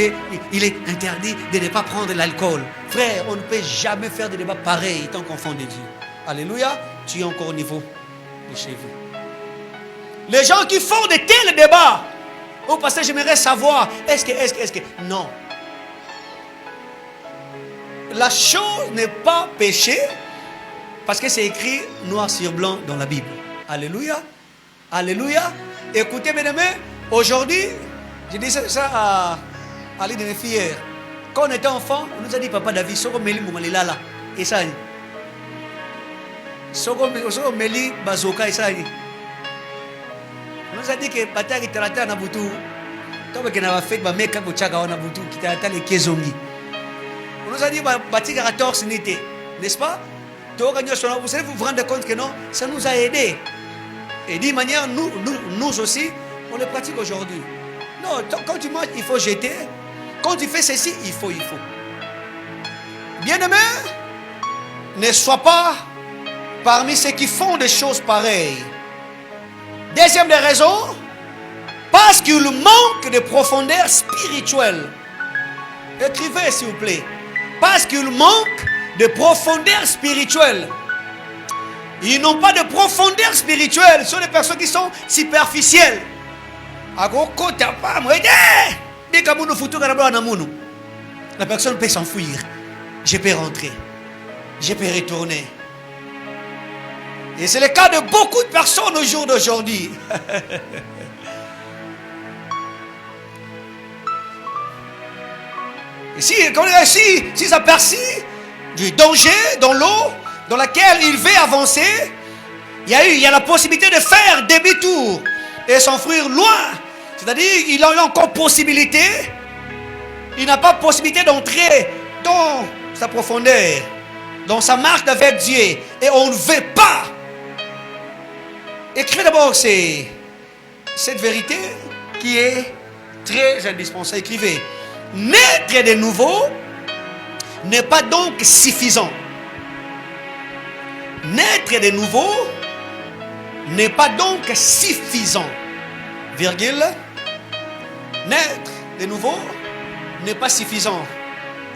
est interdit de ne pas prendre l'alcool. Frère, on ne peut jamais faire des débats pareils tant qu'enfant de Dieu. Alléluia, tu es encore au niveau de chez vous. Les gens qui font de tels débats. Oh, pasteur, j'aimerais savoir, est-ce que... Non. La chose n'est pas péché parce que c'est écrit noir sur blanc dans la Bible. Alléluia. Alléluia. Écoutez, mes amis, aujourd'hui, je disais ça à l'une de mes filles hier. Quand on était enfant, on nous a dit, papa David, Soko Meli Moumalilala. Et ça, Soko Meli Bazoka, et ça. On nous a dit que Pata qui trata na butu, toi qui n'avait fait ma mec pour Tchaka na butu, qui trata les Kezongi. On nous a dit Bati 14 n'était, n'est-ce pas? Vous allez vous rendre compte que non, ça nous a aidés. Et d'une manière, nous aussi, on le pratique aujourd'hui. Non, quand tu manges, il faut jeter. Quand tu fais ceci, il faut. Bien-aimé, ne sois pas parmi ceux qui font des choses pareilles. Deuxième des raisons, parce qu'il manque de profondeur spirituelle. Écrivez s'il vous plaît. Parce qu'il manque de profondeur spirituelle. Ils n'ont pas de profondeur spirituelle. Ce sont des personnes qui sont superficielles. La personne peut s'enfuir. Je peux rentrer. Je peux retourner. Et c'est le cas de beaucoup de personnes au jour d'aujourd'hui. Et si ça persiste du danger dans l'eau dans laquelle il veut avancer, il y a la possibilité de faire demi-tour et s'enfuir loin. C'est-à-dire, il a eu encore possibilité, il n'a pas possibilité d'entrer dans sa profondeur, dans sa marche avec Dieu. Et on ne veut pas. Écrivez d'abord cette vérité qui est très indispensable. Écrivez. Naître de nouveau n'est pas donc suffisant. Naître de nouveau n'est pas donc suffisant. Virgule. Naître de nouveau n'est pas suffisant.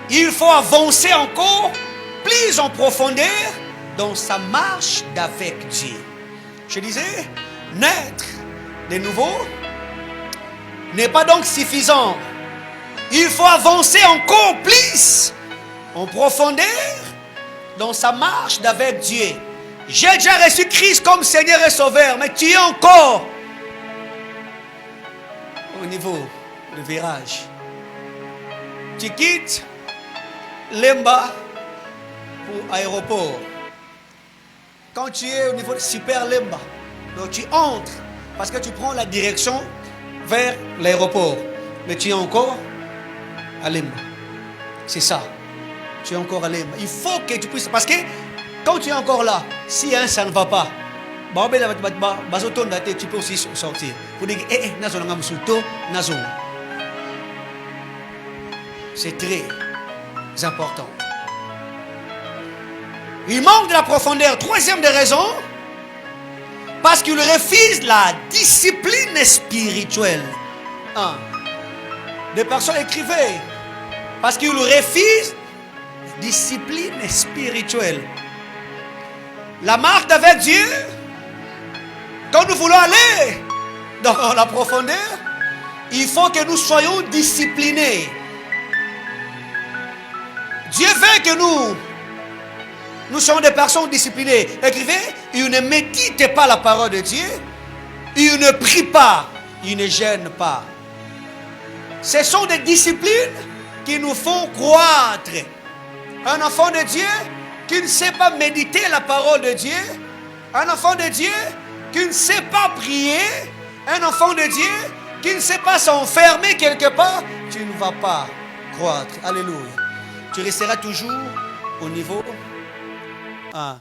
Il faut avancer encore plus en profondeur dans sa marche d'avec Dieu. Je disais, naître de nouveau n'est pas donc suffisant. Il faut avancer encore plus en profondeur dans sa marche d'avec Dieu. J'ai déjà reçu Christ comme Seigneur et Sauveur, mais tu es encore au niveau du virage. Tu quittes Lemba pour aéroport. Quand tu es au niveau de Super Lemba, donc tu entres parce que tu prends la direction vers l'aéroport. Mais tu es encore à Lemba. C'est ça. Tu es encore à Lemba. Il faut que tu puisses. Parce que quand tu es encore là, si ça ne va pas, tu peux aussi sortir. Pour dire, c'est très important. Il manque de la profondeur. Troisième des raisons, parce qu'il refuse la discipline spirituelle. Des personnes écrivaient, parce qu'il refuse discipline spirituelle. La marche avec Dieu, quand nous voulons aller dans la profondeur, il faut que nous soyons disciplinés. Dieu veut que nous sommes des personnes disciplinées. Écrivez, il ne médite pas la parole de Dieu, il ne prie pas, il ne gêne pas. Ce sont des disciplines qui nous font croître. Un enfant de Dieu qui ne sait pas méditer la parole de Dieu, un enfant de Dieu qui ne sait pas prier, un enfant de Dieu qui ne sait pas s'enfermer quelque part, tu ne vas pas croître. Alléluia. Tu resteras toujours au niveau 1.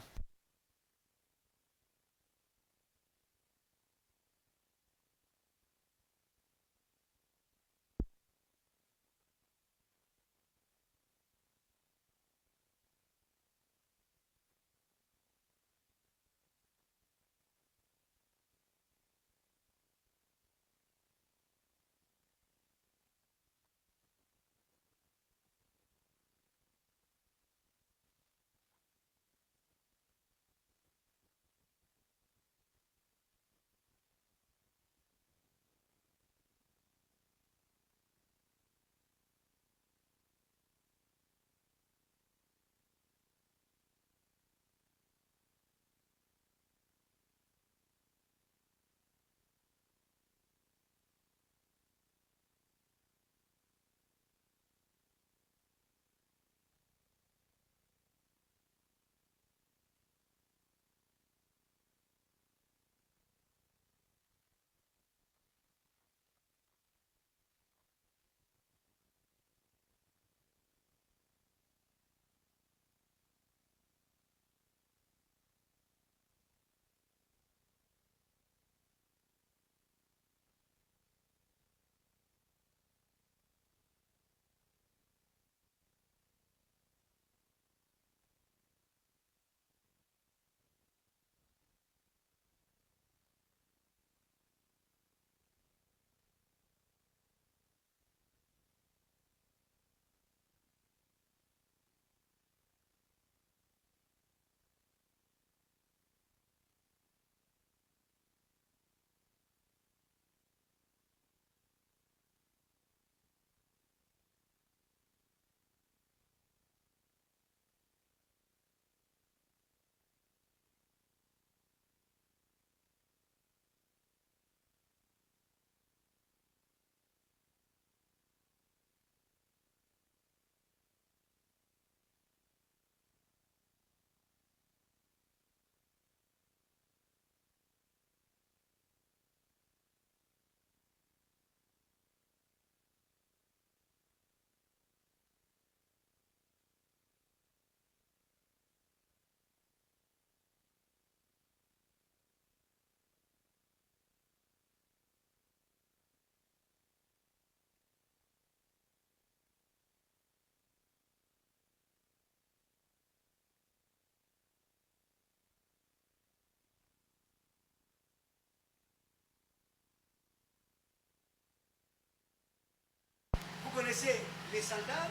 connaissez les sandales,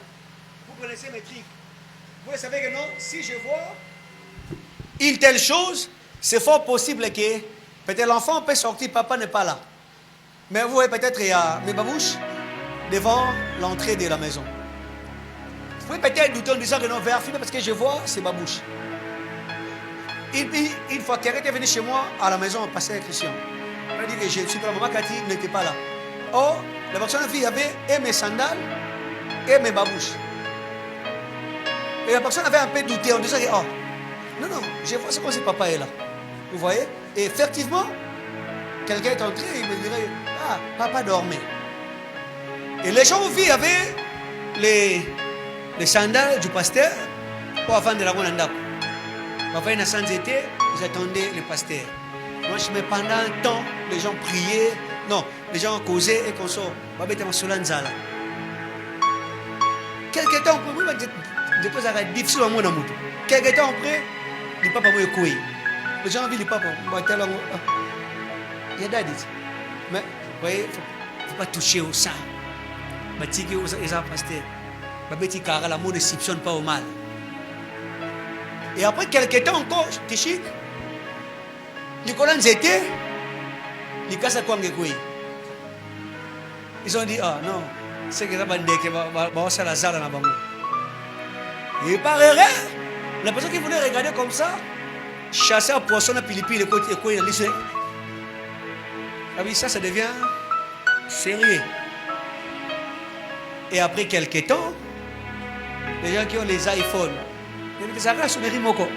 vous connaissez mes trucs. Vous savez que non, si je vois une telle chose, c'est fort possible que peut-être l'enfant peut sortir, papa n'est pas là. Mais vous voyez peut-être il y a mes babouches devant l'entrée de la maison. Vous pouvez peut-être douter en disant que non, vérifiez parce que je vois ces babouches. Une fois qu'elle était venue chez moi à la maison, pasteur Christian, elle m'a dit que je suis pas, maman Cathy n'était pas là. Or, la personne a vu, il y avait et mes sandales et mes babouches. Et la personne avait un peu douté en disant que, oh, non, je vois ce que c'est papa est là. Vous voyez? Et effectivement, quelqu'un est entré, il me dirait, ah, papa dormait. Et les gens ont vu, il y avait les sandales du pasteur pour avant de la Rwanda. Papa, il y a sans été, ils attendaient le pasteur. Moi, je me pendant un temps, les gens priaient. Non, les gens causaient et qu'on sort. Quelques temps après, je pose à difficile à moi dans mon tour. Quelques temps après, le papa m'a écoué. Les gens ont vu le papa. Il y a des dit. Mais, vous voyez, il ne faut pas toucher au sang. Il faut pas toucher au sang, pasteur. Il faut pas l'amour ne soupçonne pas au mal. Et après quelques temps encore, Tichik, les colons étaient, les casse à quoi ils ont dit, ah non, c'est que ça va faire la zara dans la. Il paraît, la personne qui voulait regarder comme ça, chasser un poisson à pilipi, le côté et quoi, il a laissé. Ah oui, ça devient sérieux. Et après quelques temps, les gens qui ont les iPhones, ça reste sonnerie moko.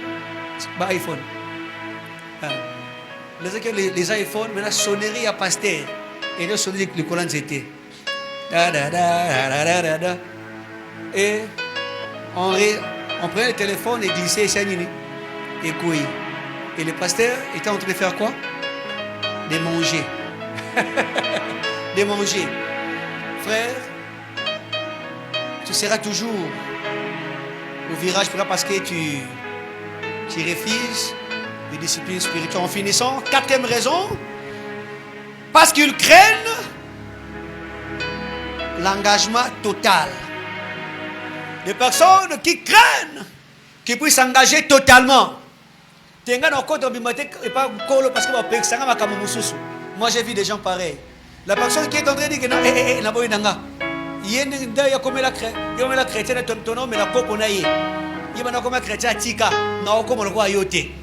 Bah iPhone. Les gens qui ont les iPhones, maintenant sonnerie à pasteur. Et là sonnerie que les colons étaient. Et on prenait le téléphone et glissait et couille. Et le pasteur était en train de faire quoi? De manger. De manger. Frère, tu seras toujours au virage parce que tu refuses les disciplines spirituelles. En finissant, quatrième raison, parce qu'ils craignent l'engagement total. Des personnes qui craignent qui puissent s'engager totalement. Moi j'ai vu des gens pareils. La personne qui est en train de dire que non, il y a comme la chrétienne, ton homme, la cope on a eu. Il y a comme la chrétienne, tika, non, comme le roi yoté.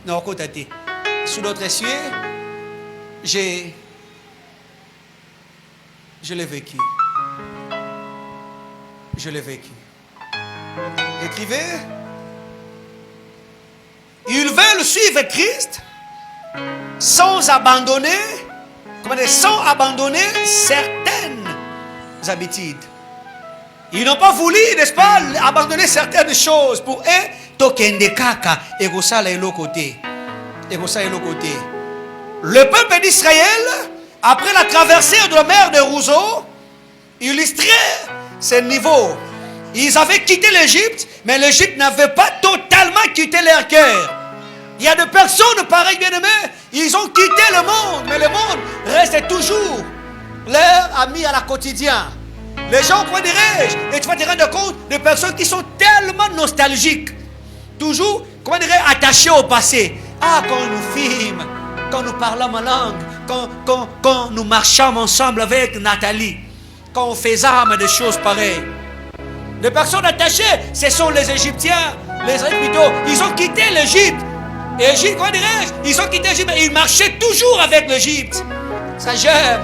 Non, côté. Sous d'autres cieux, je l'ai vécu. Je l'ai vécu. Écrivez, ils veulent suivre Christ sans abandonner certaines habitudes. Ils n'ont pas voulu, n'est-ce pas, abandonner certaines choses pour eux. Tokende kaka egosala elo côté. Le peuple d'Israël, après la traversée de la mer de Rousseau, illustrait ce niveau. Ils avaient quitté l'Égypte, mais l'Égypte n'avait pas totalement quitté leur cœur. Il y a des personnes pareilles, bien-aimés, ils ont quitté le monde, mais le monde reste toujours leur ami à la quotidien. Les gens, comment dirais-je, et tu vas te rendre compte des personnes qui sont tellement nostalgiques, toujours, comment dirais-je, attachées au passé. Ah, quand nous filme, quand nous parlons ma langue, quand nous marchons ensemble avec Nathalie, quand on faisait des choses pareilles. Les personnes attachées, ce sont les Égyptiens, les Égyptiens, ils ont quitté l'Égypte. Égypte, comment dirais-je, ils ont quitté l'Égypte, mais ils marchaient toujours avec l'Égypte. Ça j'aime.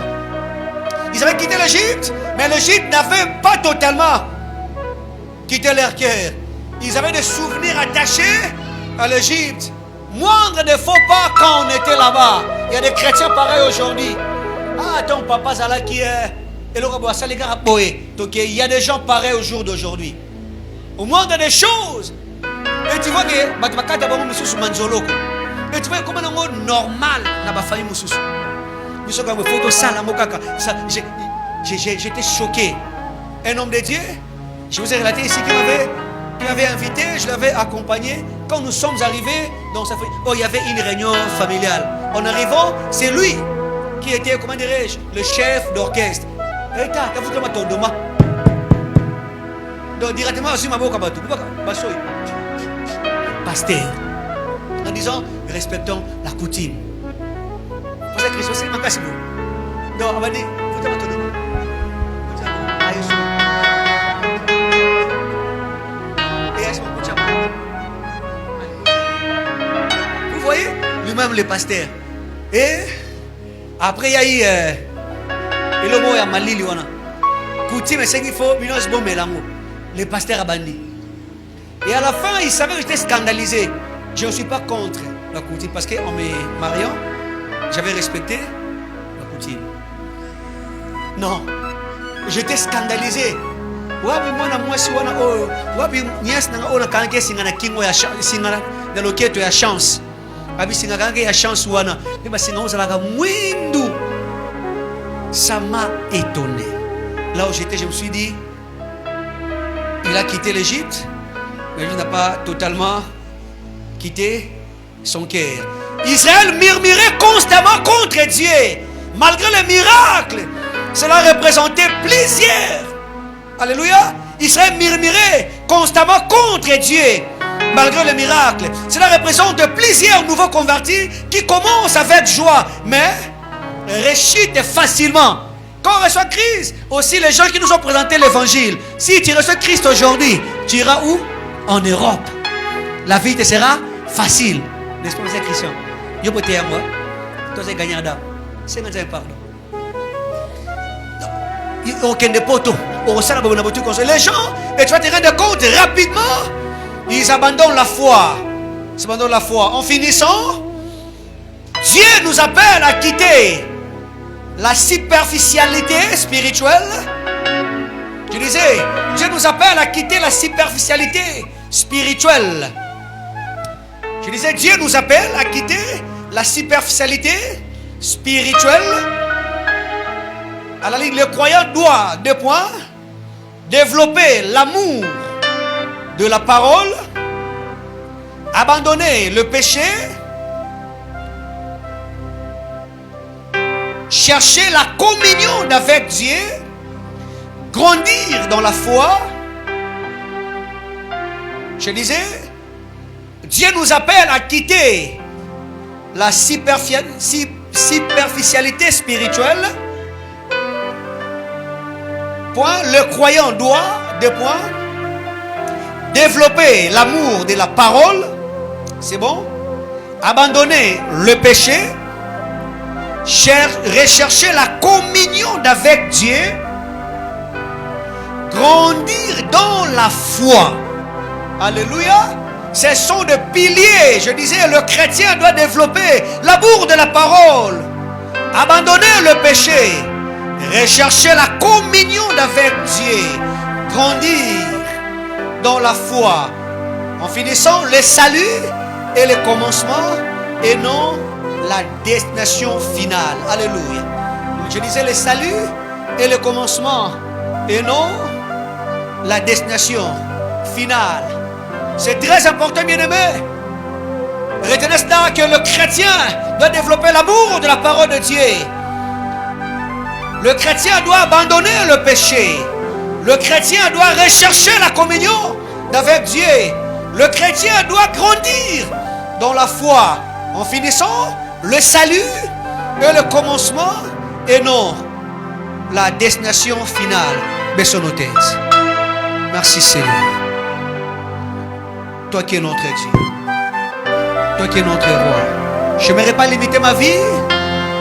Ils avaient quitté l'Égypte, mais l'Égypte n'avait pas totalement quitté leur cœur. Ils avaient des souvenirs attachés à l'Égypte. Moindre ne faut pas quand on était là-bas. Il y a des chrétiens pareils aujourd'hui. Ah, ton papa Zala qui est. Donc il y a des gens pareils au jour d'aujourd'hui. Au moindre des choses. Et tu vois que et tu vois comment on normal dans ma famille. J'étais choqué. Un homme de Dieu, je vous ai relaté ici qui m'avait invité, je l'avais accompagné. Quand nous sommes arrivés dans sa famille, il y avait une réunion familiale. En arrivant, c'est lui qui était, comment dirais-je, le chef d'orchestre. Donc directement, pasteur. En disant, respectons la coutume. Pour ça, Christ aussi, c'est bon. Donc, on va dire, vous voyez, lui-même le pasteur. Et après, il y a eu le mot à Mali, coutume, c'est qu'il faut, le pasteur a bandi. Et à la fin, il savait que j'étais scandalisé. Je ne suis pas contre la coutume parce qu'en me mariant, j'avais respecté la coutume. Non, j'étais scandalisé. Ça m'a étonné. Là où j'étais, je me suis dit, il a quitté l'Égypte, mais il n'a pas totalement quitté son cœur. Israël murmurait constamment contre Dieu. Malgré les miracles, cela représentait plusieurs. Alléluia. Israël murmurait constamment contre Dieu. Malgré les miracles, cela représente plusieurs nouveaux convertis qui commencent avec joie, mais réchutent facilement. Quand on reçoit Christ, aussi les gens qui nous ont présenté l'évangile, si tu reçois Christ aujourd'hui, tu iras où? En Europe. La vie te sera facile. N'est-ce pas, monsieur Christian? Je peux te dire, moi, toi, c'est gagnant d'âme. C'est un pardon. Aucun de poteaux. Les gens, et tu vas te rendre compte rapidement, ils abandonnent la foi. Ils abandonnent la foi. En finissant, Dieu nous appelle à quitter la superficialité spirituelle. Je disais, Dieu nous appelle à quitter la superficialité spirituelle. Je disais, Dieu nous appelle à quitter la superficialité spirituelle. À la ligne, le croyant doit, 2 points, développer l'amour de la parole, abandonner le péché, chercher la communion avec Dieu, grandir dans la foi. Je disais, Dieu nous appelle à quitter la superficialité spirituelle. Point, le croyant doit, 2 points, développer l'amour de la parole. C'est bon? Abandonner le péché, rechercher la communion avec Dieu, grandir dans la foi. Alléluia. Ce sont des piliers. Je disais, le chrétien doit développer l'amour de la parole, abandonner le péché, rechercher la communion avec Dieu, grandir dans la foi. En finissant, le salut est le commencement et non la destination finale. Alléluia. Je disais, le salut est le commencement et non la destination finale. C'est très important, bien-aimé. Retenez cela, que le chrétien doit développer l'amour de la parole de Dieu. Le chrétien doit abandonner le péché. Le chrétien doit rechercher la communion avec Dieu. Le chrétien doit grandir dans la foi. En finissant, le salut est le commencement et non la destination finale. Baissons nos têtes. Merci Seigneur. Toi qui es notre Dieu. Toi qui es notre roi. Je n'aimerais pas limiter ma vie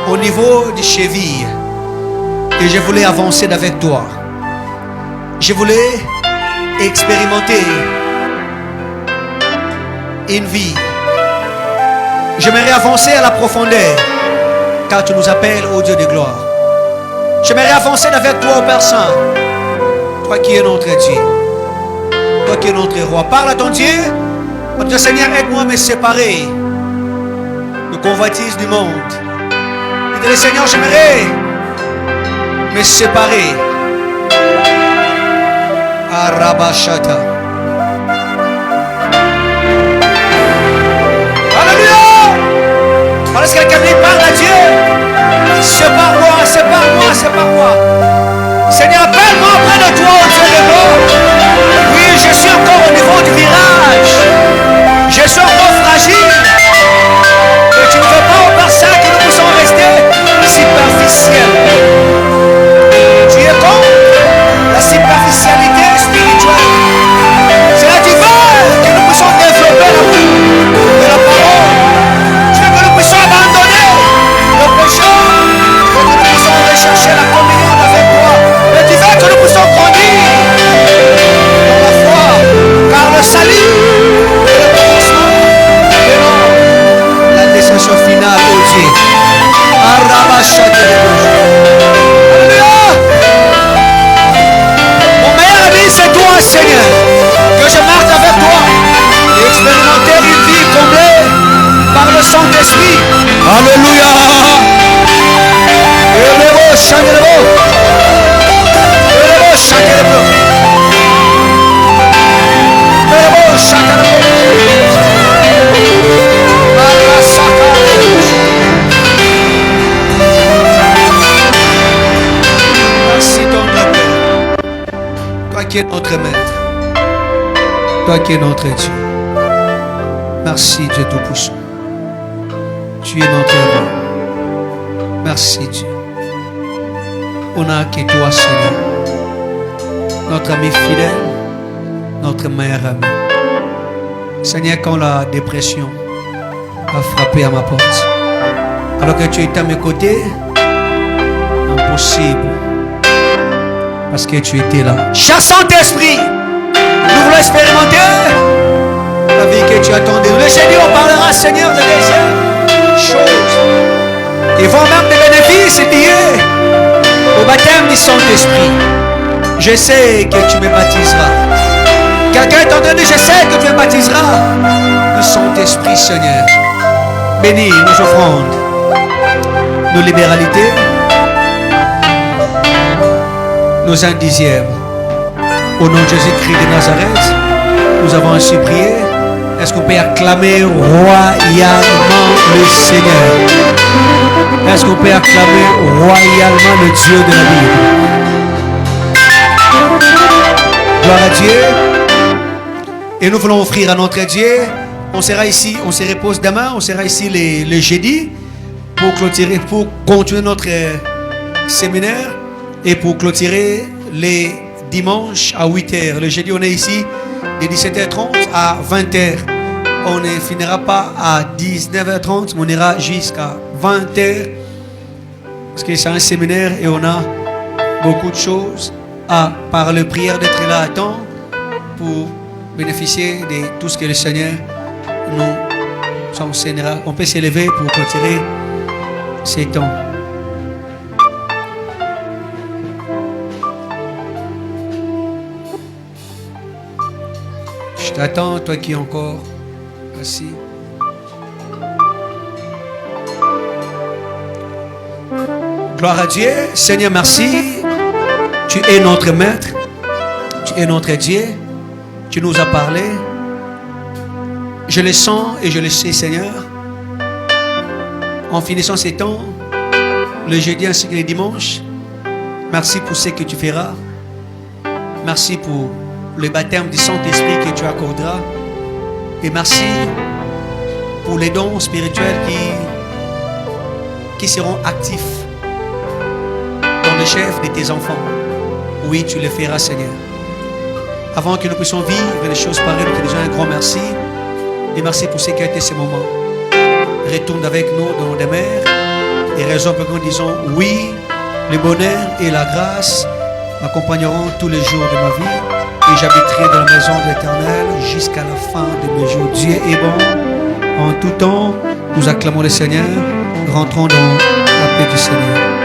au niveau des chevilles. Et je voulais avancer avec toi. Je voulais expérimenter une vie. J'aimerais avancer à la profondeur, car tu nous appelles au Dieu de gloire. J'aimerais avancer avec toi, au Père Saint. Toi qui es notre Dieu. Toi qui es notre roi. Parle à ton Dieu. Dieu Seigneur, aide-moi à me séparer de convoitise du monde. Dis-le Seigneur, j'aimerais me séparer. Arabashata. Alléluia. Alors est-ce que quelqu'un dit parle à Dieu? Sépare-moi, sépare-moi, sépare-moi. Seigneur, appelle-moi auprès de toi, au Dieu de gloire. Alléluia. Merci ton Père. Toi qui es notre maître. Toi qui es notre Dieu. Merci Dieu Tout-Puissant. Tu es notre roi. Merci Dieu. On n'a que toi Seigneur. Notre ami fidèle. Notre meilleur ami. Seigneur, quand la dépression a frappé à ma porte, alors que tu étais à mes côtés, impossible. Parce que tu étais là. Cher Saint-Esprit, nous voulons expérimenter la vie que tu attendais. Le Seigneur parlera, Seigneur, de deuxième choses. Et vont même des bénéfices liés au baptême du Saint-Esprit. Je sais que tu me baptiseras. Quelqu'un est en train de dire, je sais que tu me baptiseras du Saint-Esprit, Seigneur. Bénis nos offrandes, nos libéralités, nos indizièmes. Au nom de Jésus-Christ de Nazareth, nous avons ainsi prié. Est-ce qu'on peut acclamer royalement le Seigneur? Est-ce qu'on peut acclamer royalement le Dieu de la Bible? Gloire à Dieu. Et nous voulons offrir à notre Dieu. On sera ici, on se repose demain, on sera ici le jeudi pour clôturer, pour continuer notre séminaire et pour clôturer les dimanches à 8h. Le jeudi, on est ici de 17h30 à 20h. On ne finira pas à 19h30, mais on ira jusqu'à 20h. Parce que c'est un séminaire et on a beaucoup de choses à par la prière d'être là à temps pour bénéficier de tout ce que le Seigneur nous enseignera. On peut s'élever pour clôturer ces temps. Je t'attends, toi qui es encore assis. Gloire à Dieu. Seigneur, merci. Tu es notre maître. Tu es notre Dieu. Tu nous as parlé. Je le sens et je le sais, Seigneur. En finissant ces temps, le jeudi ainsi que le dimanche, merci pour ce que tu feras. Merci pour le baptême du Saint-Esprit que tu accorderas. Et merci pour les dons spirituels qui seront actifs dans le chef de tes enfants. Oui, tu le feras, Seigneur. Avant que nous puissions vivre les choses pareilles, nous te disons un grand merci. Et merci pour ce qui a été ces moments. Retourne avec nous dans nos demeures. Et raison pour que nous disons oui, le bonheur et la grâce m'accompagneront tous les jours de ma vie. Et j'habiterai dans la maison de l'Éternel jusqu'à la fin de mes jours. Dieu est bon. En tout temps, nous acclamons le Seigneur. Rentrons dans la paix du Seigneur.